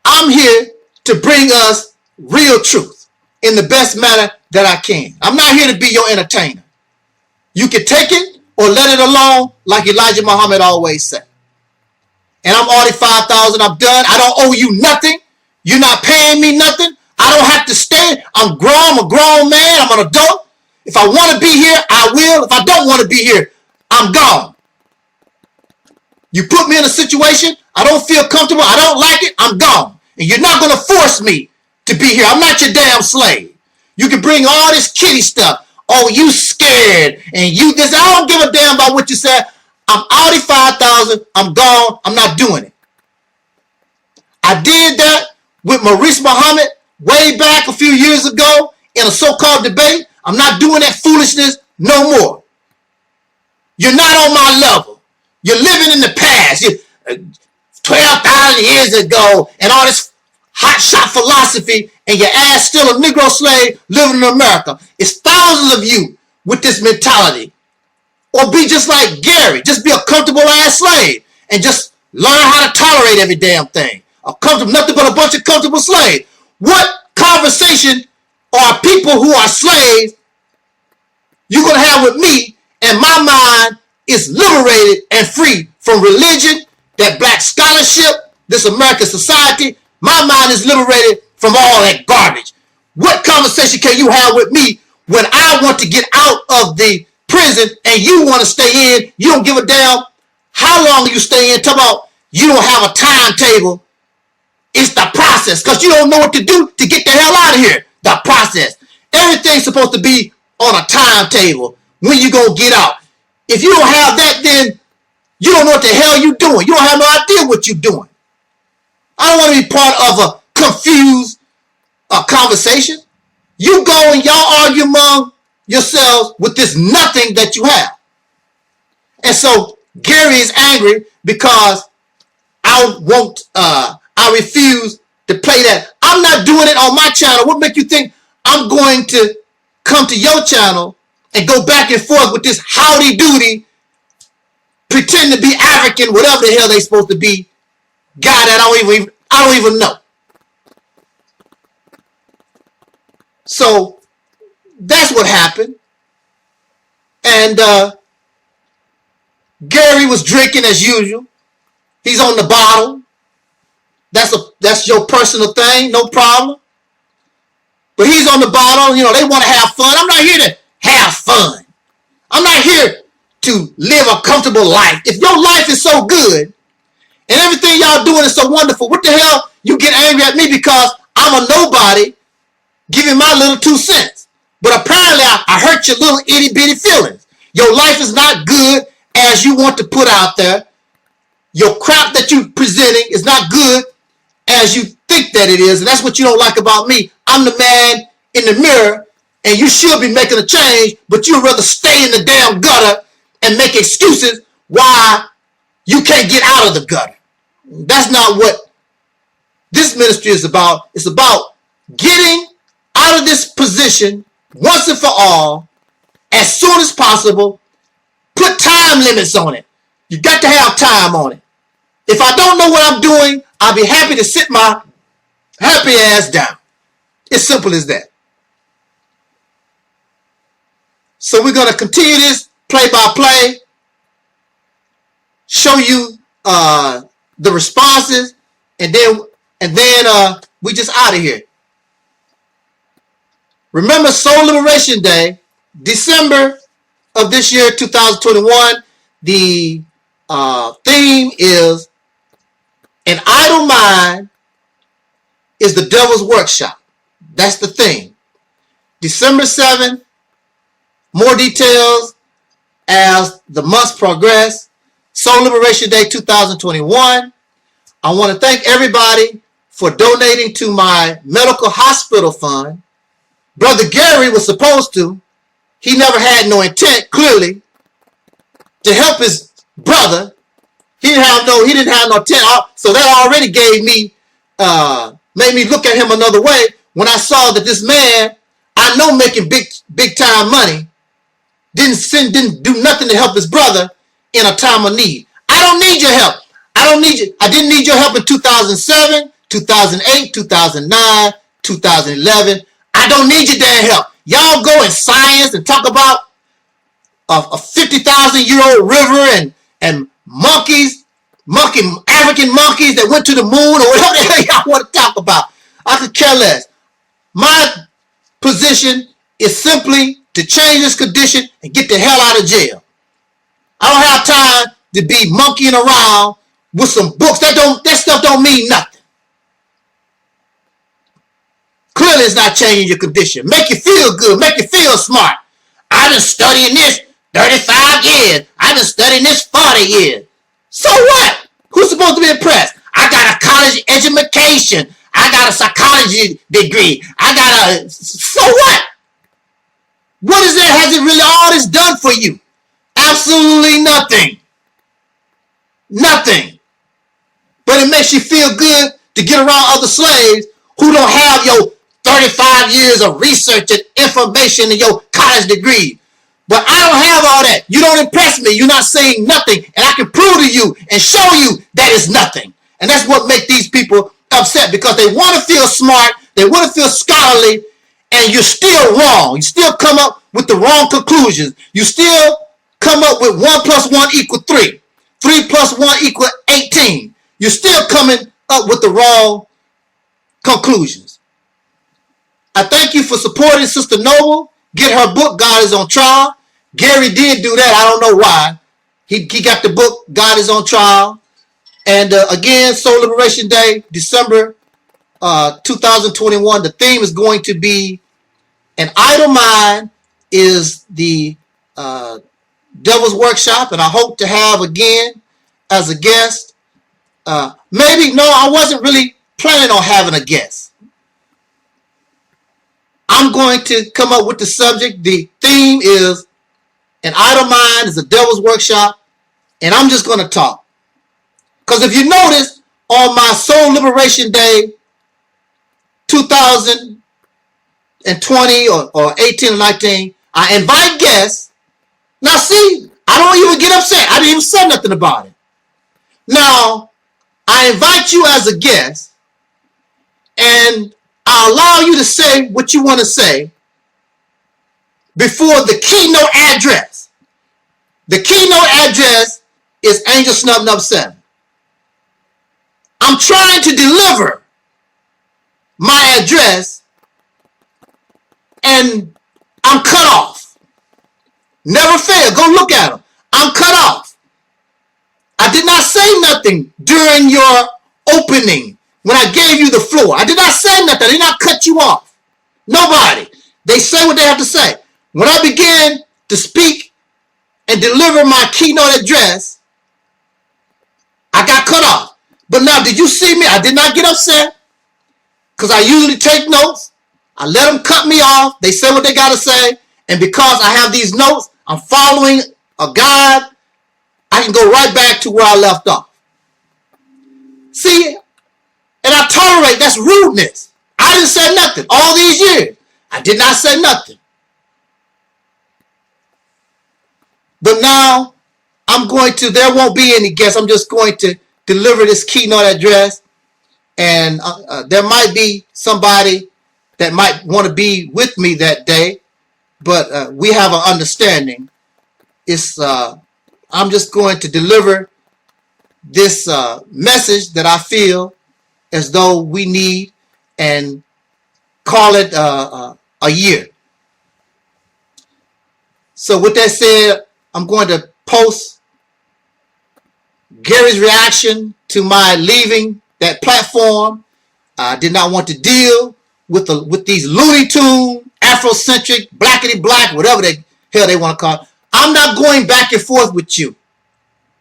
I'm here to bring us real truth in the best manner that I can. I'm not here to be your entertainer. You can take it or let it alone, like Elijah Muhammad always said. And I'm already 5,000. I'm done. I don't owe you nothing. You're not paying me nothing. I don't have to stay. I'm grown. I'm a grown man. I'm an adult. If I want to be here, I will. If I don't want to be here, I'm gone. You put me in a situation, I don't feel comfortable, I don't like it, I'm gone. And you're not going to force me to be here. I'm not your damn slave. You can bring all this kitty stuff. Oh, you scared, and you this. I don't give a damn about what you said. I'm already 5,000. I'm gone. I'm not doing it. I did that with Maurice Muhammad way back a few years ago in a so-called debate. I'm not doing that foolishness no more. You're not on my level. You're living in the past. 12,000 years ago and all this hotshot philosophy, and your ass still a Negro slave living in America. It's thousands of you with this mentality. Or be just like Gary. Just be a comfortable ass slave and just learn how to tolerate every damn thing. Nothing but a bunch of comfortable slaves. What conversation are people who are slaves you're going to have with me, and my mind is liberated and free from religion, that black scholarship, this American society. My mind is liberated from all that garbage. What conversation can you have with me when I want to get out of the prison and you want to stay in? You don't give a damn how long you stay in. Talk about you don't have a timetable. It's the process, because you don't know what to do to get the hell out of here. The process. Everything's supposed to be on a timetable when you gonna get out. If you don't have that, then you don't know what the hell you're doing. You don't have no idea what you're doing. I don't want to be part of a confused conversation. You go and y'all argue among yourselves with this nothing that you have. And so Gary is angry because I refuse to play that. I'm not doing it on my channel. What make you think I'm going to come to your channel and go back and forth with this howdy doody, pretend to be African, whatever the hell they supposed to be, guy that I don't even know. So that's what happened. And Gary was drinking as usual. He's on the bottle. That's your personal thing, no problem. But he's on the bottle. You know, they want to have fun. I'm not here to have fun. I'm not here to live a comfortable life. If your life is so good and everything y'all doing is so wonderful, what the hell you get angry at me because I'm a nobody giving my little 2 cents? But apparently I hurt your little itty bitty feelings. Your life is not good as you want to put out there. Your crap that you presenting is not good as you think that it is. And that's what you don't like about me. I'm the man in the mirror and you should be making a change, but you'd rather stay in the damn gutter and make excuses why you can't get out of the gutter. That's not what this ministry is about. It's about getting out of this position once and for all as soon as possible. Put time limits on it. You got to have time on it. If I don't know what I'm doing, I'll be happy to sit my happy ass down. It's simple as that. So we're going to continue this play by play, show you the responses, and then we just out of here. Remember Soul Liberation Day, December of this year, 2021. The theme is an idle mind is the devil's workshop. That's the theme. December 7th. More details as the months progress. Soul Liberation Day 2021. I want to thank everybody for donating to my medical hospital fund. Brother Gary was supposed to. He never had no intent, clearly, to help his brother. He didn't have no intent. So that already made me look at him another way when I saw that this man, I know making big time money, didn't do nothing to help his brother in a time of need. I don't need your help. I didn't need your help in 2007, 2008, 2009, 2011. I don't need your damn help. Y'all go in science and talk about a 50,000-year-old river and African monkeys that went to the moon or whatever the hell y'all want to talk about. I could care less. My position is simply to change this condition and get the hell out of jail. I don't have time to be monkeying around with some books. That stuff don't mean nothing. Clearly it's not changing your condition. Make you feel good. Make you feel smart. I've been studying this 35 years. I've been studying this 40 years. So what? Who's supposed to be impressed? I got a college education. I got a psychology degree. So what? What is that? Has it really all this done for you? Absolutely nothing. Nothing. But it makes you feel good to get around other slaves who don't have your 35 years of research and information and your college degree. But I don't have all that. You don't impress me. You're not saying nothing. And I can prove to you and show you that is nothing. And that's what makes these people upset, because they want to feel smart. They want to feel scholarly. And you're still wrong. You still come up with the wrong conclusions. You still come up with 1 + 1 = 3. 3 + 1 = 18. You're still coming up with the wrong conclusions. I thank you for supporting Sister Noble. Get her book, God is on Trial. Gary did do that. I don't know why. He got the book, God is on Trial. And again, Soul Liberation Day, December 2021. The theme is going to be an idle mind is the devil's workshop. And I hope to have again as a guest. I wasn't really planning on having a guest. I'm going to come up with the subject. The theme is an idle mind is a devil's workshop. And I'm just going to talk. Because if you notice, on my Soul Liberation Day 2020 or 18 or 19, I invite guests. Now see, I don't even get upset. I didn't even say nothing about it. Now, I invite you as a guest, and I allow you to say what you want to say before the keynote address. The keynote address is Angel Snub Nub 7. I'm trying to deliver my address and I'm cut off. Never fail. Go look at them. I'm cut off. I did not say nothing during your opening when I gave you the floor. I did not say nothing. I did not cut you off. Nobody. They say what they have to say. When I began to speak and deliver my keynote address, I got cut off. But now, did you see me? I did not get upset because I usually take notes. I let them cut me off. They say what they got to say. And because I have these notes, I'm following a guide. I can go right back to where I left off. See, and I tolerate, that's rudeness. I didn't say nothing all these years. I did not say nothing. But now I'm going to, there won't be any guests. I'm just going to deliver this keynote address. And there might be somebody that might want to be with me that day. But we have an understanding. It's I'm just going to deliver this message that I feel as though we need and call it a year. So with that said, I'm going to post Gary's reaction to my leaving that platform. I did not want to deal with these Looney Tune, Afrocentric, blackity black, whatever the hell they want to call it. I'm not going back and forth with you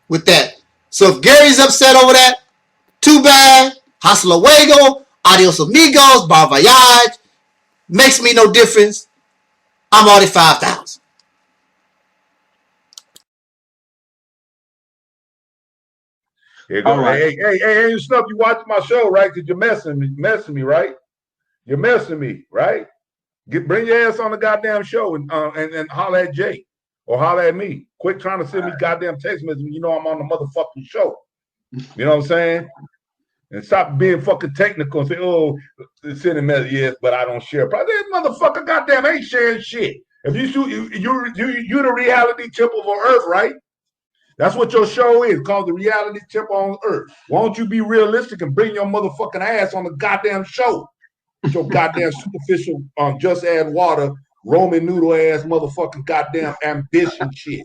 with that. So if Gary's upset over that, too bad. Hasta luego, adios amigos, bon voyage. Makes me no difference. I'm already 5,000. Here you go. Right. Hey, you stuff. You watch my show, right? Because you're messing me, right? You're messing me, right? Bring your ass on the goddamn show and holler at Jay or holler at me. Quit trying to send me goddamn text messages when you know I'm on the motherfucking show. You know what I'm saying? And stop being fucking technical and say, oh, sending messages, yes, but I don't share. Probably this motherfucker goddamn ain't sharing shit. If you're the reality temple of Earth, right? That's what your show is, called the Reality Temple on Earth. Why don't you be realistic and bring your motherfucking ass on the goddamn show? Your goddamn superficial, just add water, Roman noodle ass motherfucking goddamn ambition shit.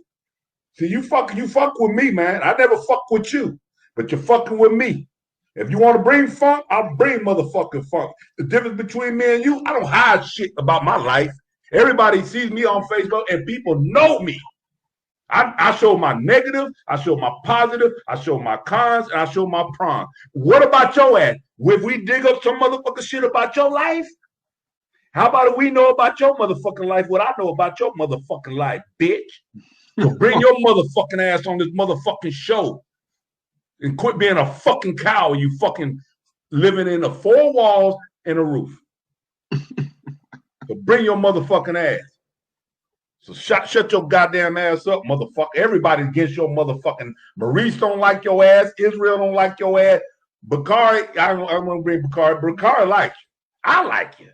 See, you fuck with me, man. I never fuck with you, but you're fucking with me. If you want to bring funk, I'll bring motherfucking funk. The difference between me and you, I don't hide shit about my life. Everybody sees me on Facebook and people know me. I show my negative, I show my positive, I show my cons, and I show my pros. What about your ass? If we dig up some motherfucking shit about your life, how about if we know about your motherfucking life what I know about your motherfucking life, bitch? So bring your motherfucking ass on this motherfucking show and quit being a fucking cow. You fucking living in the four walls and a roof. So bring your motherfucking ass. So shut your goddamn ass up, motherfucker. Everybody's against your motherfucking. Maurice don't like your ass. Israel don't like your ass. Bakari, I don't want to bring Bakari. Bakari likes you. I like you.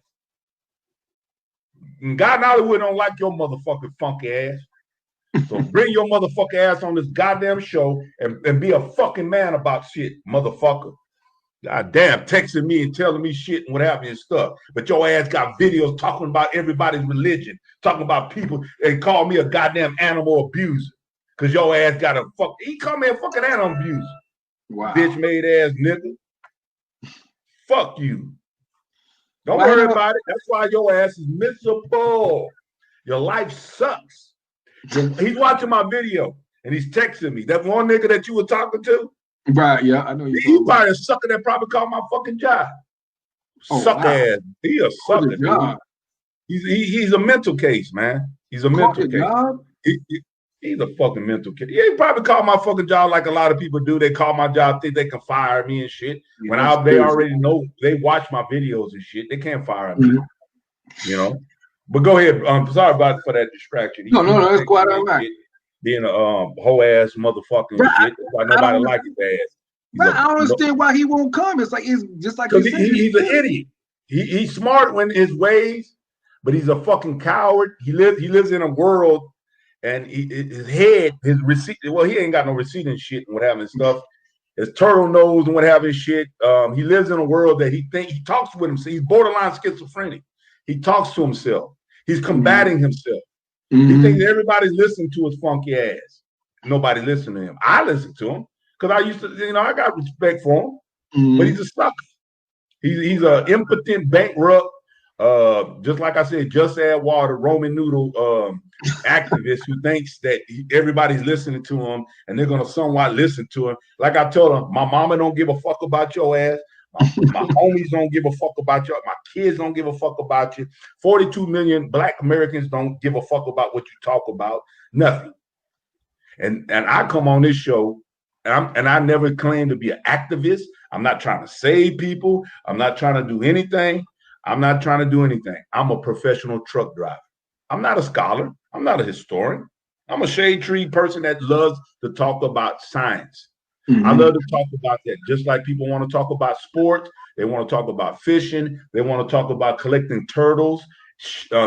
And God in Hollywood don't like your motherfucking funky ass. So bring your motherfucking ass on this goddamn show and be a fucking man about shit, motherfucker. God damn, texting me and telling me shit and what happened and stuff. But your ass got videos talking about everybody's religion, talking about people, and call me a goddamn animal abuser. Cause your ass got a fuck. He called me a fucking animal abuser. Wow. Bitch made ass nigga. Fuck you. Don't worry about it. That's why your ass is miserable. Your life sucks. He's watching my video and he's texting me. That one nigga that you were talking to. Right, yeah, I know you. He probably a sucker that probably called my fucking job. Oh, sucker ass. He a sucker. He's a mental case, man. He's a mental case. He's a fucking mental case. Yeah, he probably called my fucking job like a lot of people do. They call my job, think they can fire me and shit. Yeah, when they already know, they watch my videos and shit. They can't fire me. You know. But go ahead. Sorry about for that distraction. No, that's quite all right. Being a whole ass motherfucking shit. Why nobody like his ass. I don't understand why he won't come. It's just like he's an idiot. He's smart when his ways, but he's a fucking coward. He lives in a world and his head, his receipt. Well, he ain't got no receipt and shit and what having stuff. His turtle nose and what having shit. He lives in a world that he talks with himself. He's borderline schizophrenic. He talks to himself. He's combating himself. He thinks everybody's listening to his funky ass. Nobody listening to him. I listen to him because I used to, I got respect for him. But he's a sucker. He's an impotent, bankrupt, just like I said, just add water, Roman noodle activist who thinks that everybody's listening to him and they're gonna somewhat listen to him. Like I told him, my mama don't give a fuck about your ass. My homies don't give a fuck about you. My kids don't give a fuck about you. 42 million Black Americans don't give a fuck about what you talk about. Nothing. And I come on this show, and I never claim to be an activist. I'm not trying to save people. I'm not trying to do anything. I'm not trying to do anything. I'm a professional truck driver. I'm not a scholar. I'm not a historian. I'm a shade tree person that loves to talk about science. I love to talk about that. Just like people want to talk about sports, they want to talk about fishing, they want to talk about collecting turtles,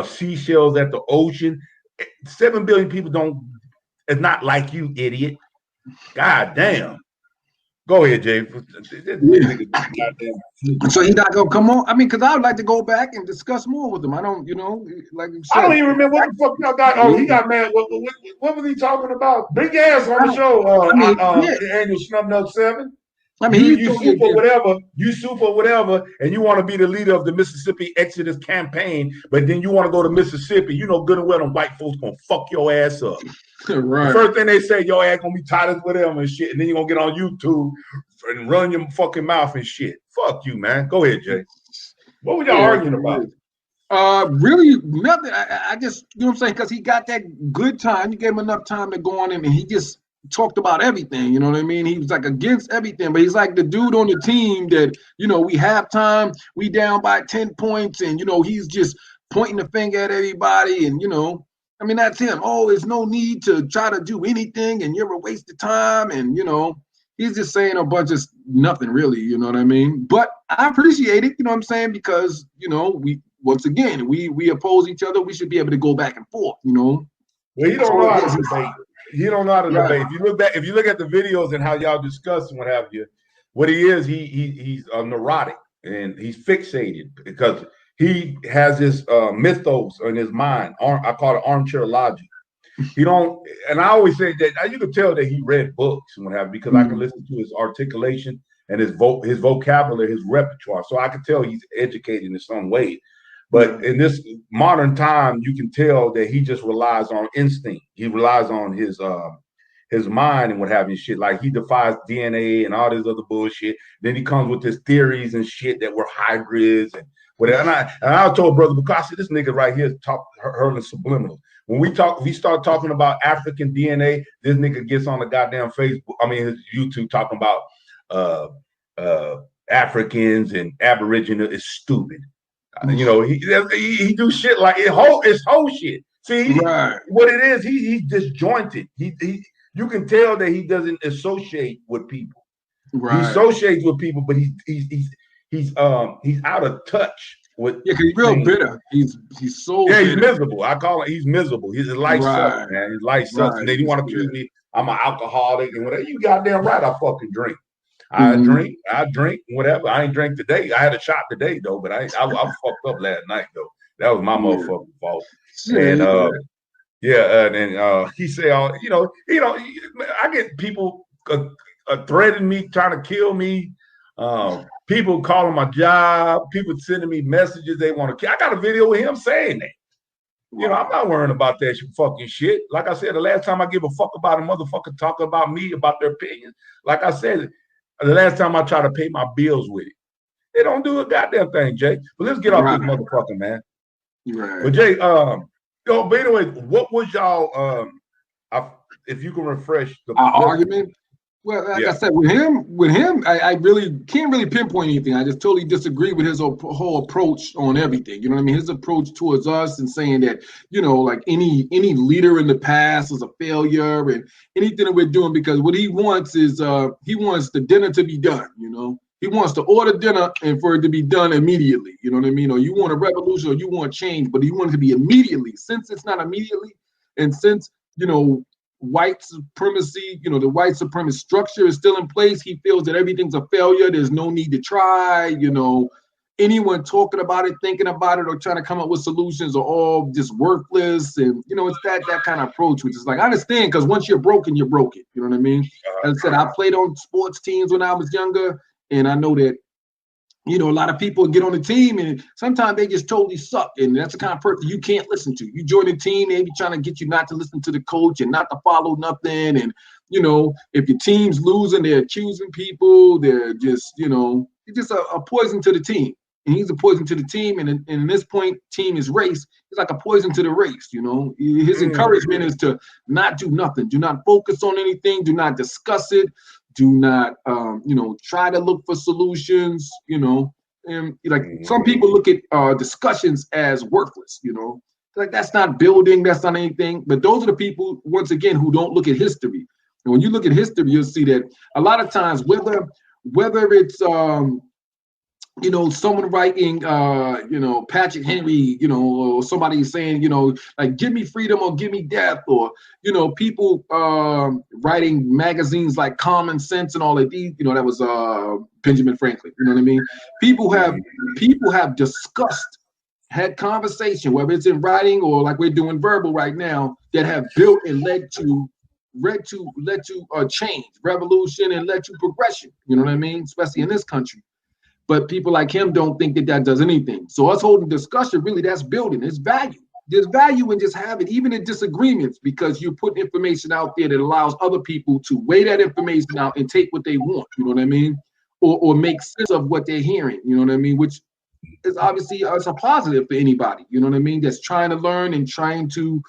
seashells at the ocean. 7 billion people don't. It's not like you, idiot. God damn. Go ahead, Jay. So he's not gonna come on. I mean, because I would like to go back and discuss more with him. I don't, like you said, I don't even remember what the fuck y'all got. Oh, he got mad. What was he talking about? Big ass on the show. Annual Snub 7. I mean, you super whatever, and you want to be the leader of the Mississippi Exodus campaign, but then you want to go to Mississippi. You know good and well them white folks gonna fuck your ass up. Right. The first thing they say, your ass gonna be tight as whatever and shit, and then you're gonna get on YouTube and run your fucking mouth and shit. Fuck you, man. Go ahead, Jay. What were y'all arguing about? Really nothing. I just, you know what I'm saying, because he got that good time. You gave him enough time to go on him, and he just talked about everything, you know what I mean? He was like against everything, but he's like the dude on the team that, we have time, we down by 10 points, and he's just pointing the finger at everybody, and I mean, that's him. Oh, there's no need to try to do anything, and you're a waste of time, and he's just saying a bunch of nothing really, you know what I mean? But I appreciate it, you know what I'm saying, because we once again we oppose each other. We should be able to go back and forth, Well, he don't know how to debate. He don't know how to debate. If you look at the videos and how y'all discuss and what have you, what he is, he's neurotic and he's fixated because he has this mythos in his mind. I call it armchair logic. He don't, and I always say that you can tell that he read books and what have you because I can listen to his articulation and his vocabulary, his repertoire. So I can tell he's educated in some way. But in this modern time, you can tell that he just relies on instinct. He relies on his mind and what have you, shit. Like he defies DNA and all this other bullshit. Then he comes with his theories and shit that we're hybrids and whatever. And I told Brother Bukasi, this nigga right here is hurling subliminal. When we start talking about African DNA, this nigga gets on the goddamn Facebook, his YouTube talking about Africans and Aboriginal is stupid. He do shit like it's whole shit. See, what it is, he's disjointed. You can tell that he doesn't associate with people. Right. He associates with people, but he's out of touch with. Yeah, he's real bitter. He's so bitter. He's miserable. I call it. He's miserable. His life sucks, man. His life sucks. And then you want to accuse me, I'm an alcoholic and whatever. You goddamn right, I fucking drink. I drink, whatever. I ain't drink today. I had a shot today though, but I fucked up last night though. That was my motherfucking fault. And he say, I get people threatening me, trying to kill me. People calling my job. People sending me messages they want to kill. I got a video of him saying that. I'm not worrying about that fucking shit. Like I said, the last time I give a fuck about a motherfucker talking about me, about their opinions, like I said, the last time I try to pay my bills with it, they don't do a goddamn thing, Jay. But let's get off this motherfucker, man. Right. But Jay, but anyway, what was y'all? If you can refresh our argument. Well, like I said, with him, I really can't really pinpoint anything. I just totally disagree with his whole approach on everything. You know what I mean? His approach towards us and saying that, like any leader in the past was a failure and anything that we're doing, because what he wants is he wants the dinner to be done, He wants to order dinner and for it to be done immediately. You know what I mean? Or you want a revolution or you want change, but you want it to be immediately. Since it's not immediately, and since white supremacy, the white supremacist structure is still in place. He feels that everything's a failure. There's no need to try, anyone talking about it, thinking about it, or trying to come up with solutions are all just worthless. And, it's that kind of approach, which is like, I understand, because once you're broken, you're broken. You know what I mean? As I said, I played on sports teams when I was younger, and I know that, a lot of people get on the team and sometimes they just totally suck. And that's the kind of person you can't listen to. You join the team, they be trying to get you not to listen to the coach and not to follow nothing. And, if your team's losing, they're accusing people. They're just, it's just a poison to the team. And he's a poison to the team. And in this point, team is race. It's like a poison to the race, His encouragement is to not do nothing. Do not focus on anything. Do not discuss it. Do not, try to look for solutions, and like some people look at discussions as worthless, like that's not building, that's not anything. But those are the people, once again, who don't look at history. And when you look at history, you'll see that a lot of times, whether it's, someone writing, Patrick Henry, or somebody saying, like, give me freedom or give me death, or, people writing magazines like Common Sense and all of these, that was Benjamin Franklin, you know what I mean? People have discussed, had conversation, whether it's in writing or like we're doing verbal right now, that have built and led to change, revolution, and led to progression, you know what I mean? Especially in this country. But people like him don't think that does anything. So us holding discussion, really, that's building. It's value. There's value in just having, even in disagreements, because you put information out there that allows other people to weigh that information out and take what they want, you know what I mean? Or make sense of what they're hearing, you know what I mean? Which is obviously it's a positive for anybody, you know what I mean? That's trying to learn and trying to,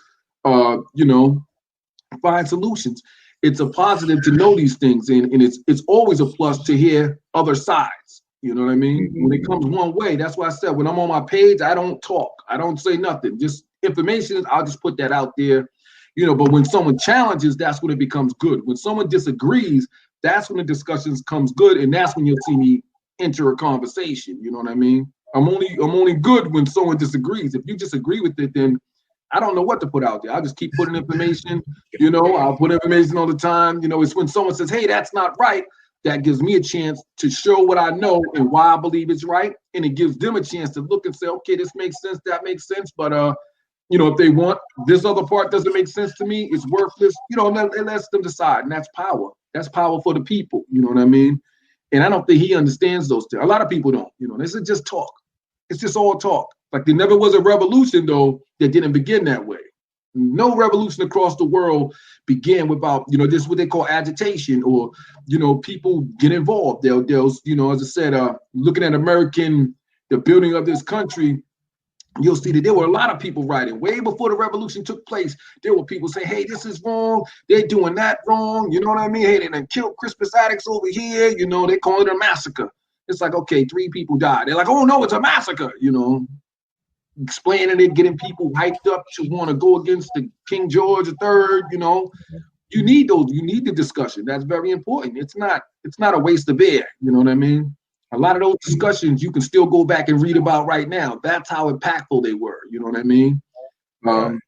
find solutions. It's a positive to know these things, and it's always a plus to hear other sides. You know what I mean? When it comes one way, that's why I said when I'm on my page, I don't talk. I don't say nothing. Just information, I'll just put that out there. But when someone challenges, that's when it becomes good. When someone disagrees, that's when the discussions comes good, and that's when you'll see me enter a conversation. You know what I mean? I'm only good when someone disagrees. If you disagree with it, then I don't know what to put out there. I'll just keep putting information, I'll put information all the time. It's when someone says, hey, that's not right, that gives me a chance to show what I know and why I believe it's right. And it gives them a chance to look and say, okay, this makes sense, that makes sense. But, if they want this other part doesn't make sense to me, it's worthless, it lets them decide. And that's power. That's power for the people. You know what I mean? And I don't think he understands those things. A lot of people don't, this is just talk. It's just all talk. Like there never was a revolution, though, that didn't begin that way. No revolution across the world began without, this is what they call agitation, or, people get involved. They'll, as I said, looking at the building of this country, you'll see that there were a lot of people writing way before the revolution took place. There were people saying, hey, this is wrong. They're doing that wrong. You know what I mean? Hey, they done killed Christmas addicts over here. They call it a massacre. It's like, okay, 3 people died. They're like, oh, no, it's a massacre, explaining it, getting people hyped up to want to go against the King George III, you need those, you need the discussion. That's very important. It's not a waste of air, you know what I mean? A lot of those discussions you can still go back and read about right now. That's how impactful they were, you know what I mean? You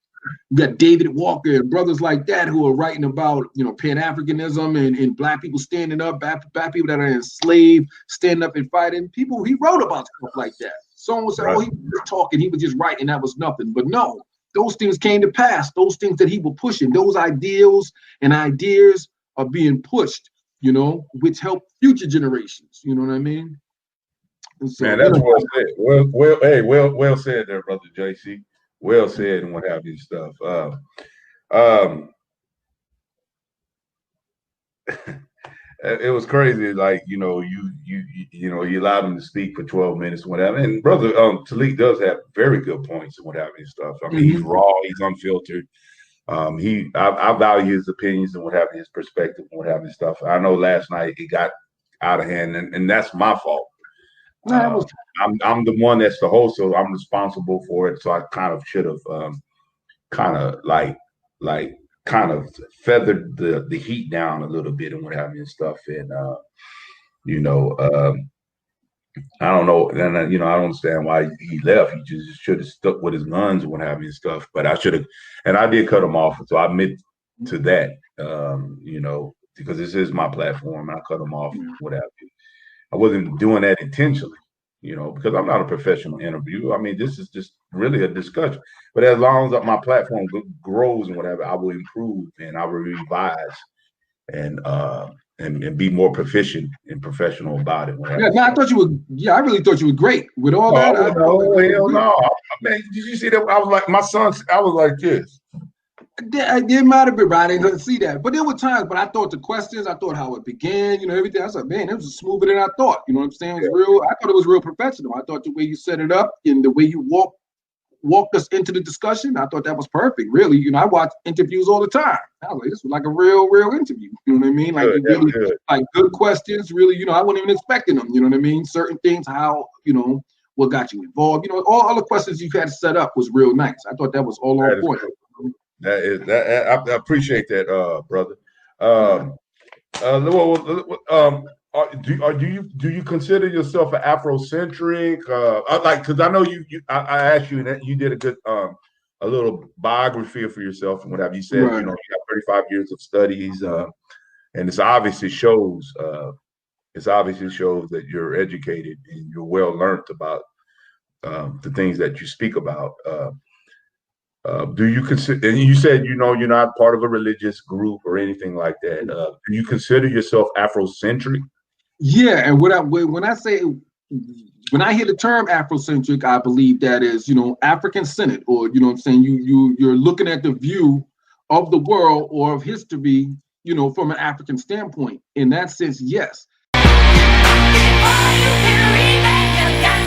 got David Walker and brothers like that who are writing about, Pan-Africanism and black people standing up, black people that are enslaved, standing up and fighting. People, he wrote about stuff like that. Someone would say, oh, he was just talking, he was just writing, that was nothing. But no, those things came to pass. Those things that he was pushing, those ideals and ideas are being pushed, which help future generations. You know what I mean? So, man, that's well said. Well said there, brother JC. Well said, and what have you stuff. It was crazy, like you allowed him to speak for 12 minutes and whatever. And brother Taalik does have very good points and what have you stuff. I mean, he's raw, he's unfiltered. I value his opinions and what have you, his perspective and what have you stuff. I know last night it got out of hand, and that's my fault. I'm the one that's the host, so I'm responsible for it. So I kind of should have kind of feathered the heat down a little bit and what have you and stuff. And I don't know, and I don't understand why he left. He just should have stuck with his guns and what have you and stuff. But I should have, and I did cut him off. So I admit to that, you know, because this is my platform and I cut them off, whatever. I wasn't doing that intentionally, you know, because I'm not a professional interviewer. I mean, this is just really a discussion. But as long as my platform grows and whatever, I will improve and I will revise and be more proficient and professional about it. Yeah, no, I thought you were. Yeah, I really thought you were great with all that. Hell no, man! Did you see that? I was like, my son. I was like this. It might have been right. I didn't see that, but there were times. But I thought the questions, I thought how it began, you know, everything. I was like, man, it was smoother than I thought. You know what I'm saying? It was real. I thought it was real professional. I thought the way you set it up and the way you walked us into the discussion, I thought that was perfect. Really, you know, I watch interviews all the time. I was like, this was like a real interview. You know what I mean? Like really, like good questions. Really, you know, I wasn't even expecting them. You know what I mean? Certain things, how, you know, what got you involved. You know, all the questions you had to set up was real nice. I thought that was all on point. I appreciate that, brother. Do you consider yourself an Afrocentric? Because I know I asked you that you did a good a little biography for yourself and whatever. You said, right. You know, you got 35 years of studies, and it obviously shows that you're educated and you're well learned about the things that you speak about. Do you consider? And you said, you know, you're not part of a religious group or anything like that. Do you consider yourself Afrocentric? Yeah, and when I hear the term Afrocentric, I believe that is, you know, African-centered, or, you know what I'm saying, you're looking at the view of the world or of history, you know, from an African standpoint. In that sense, yes. Before you can read that, you got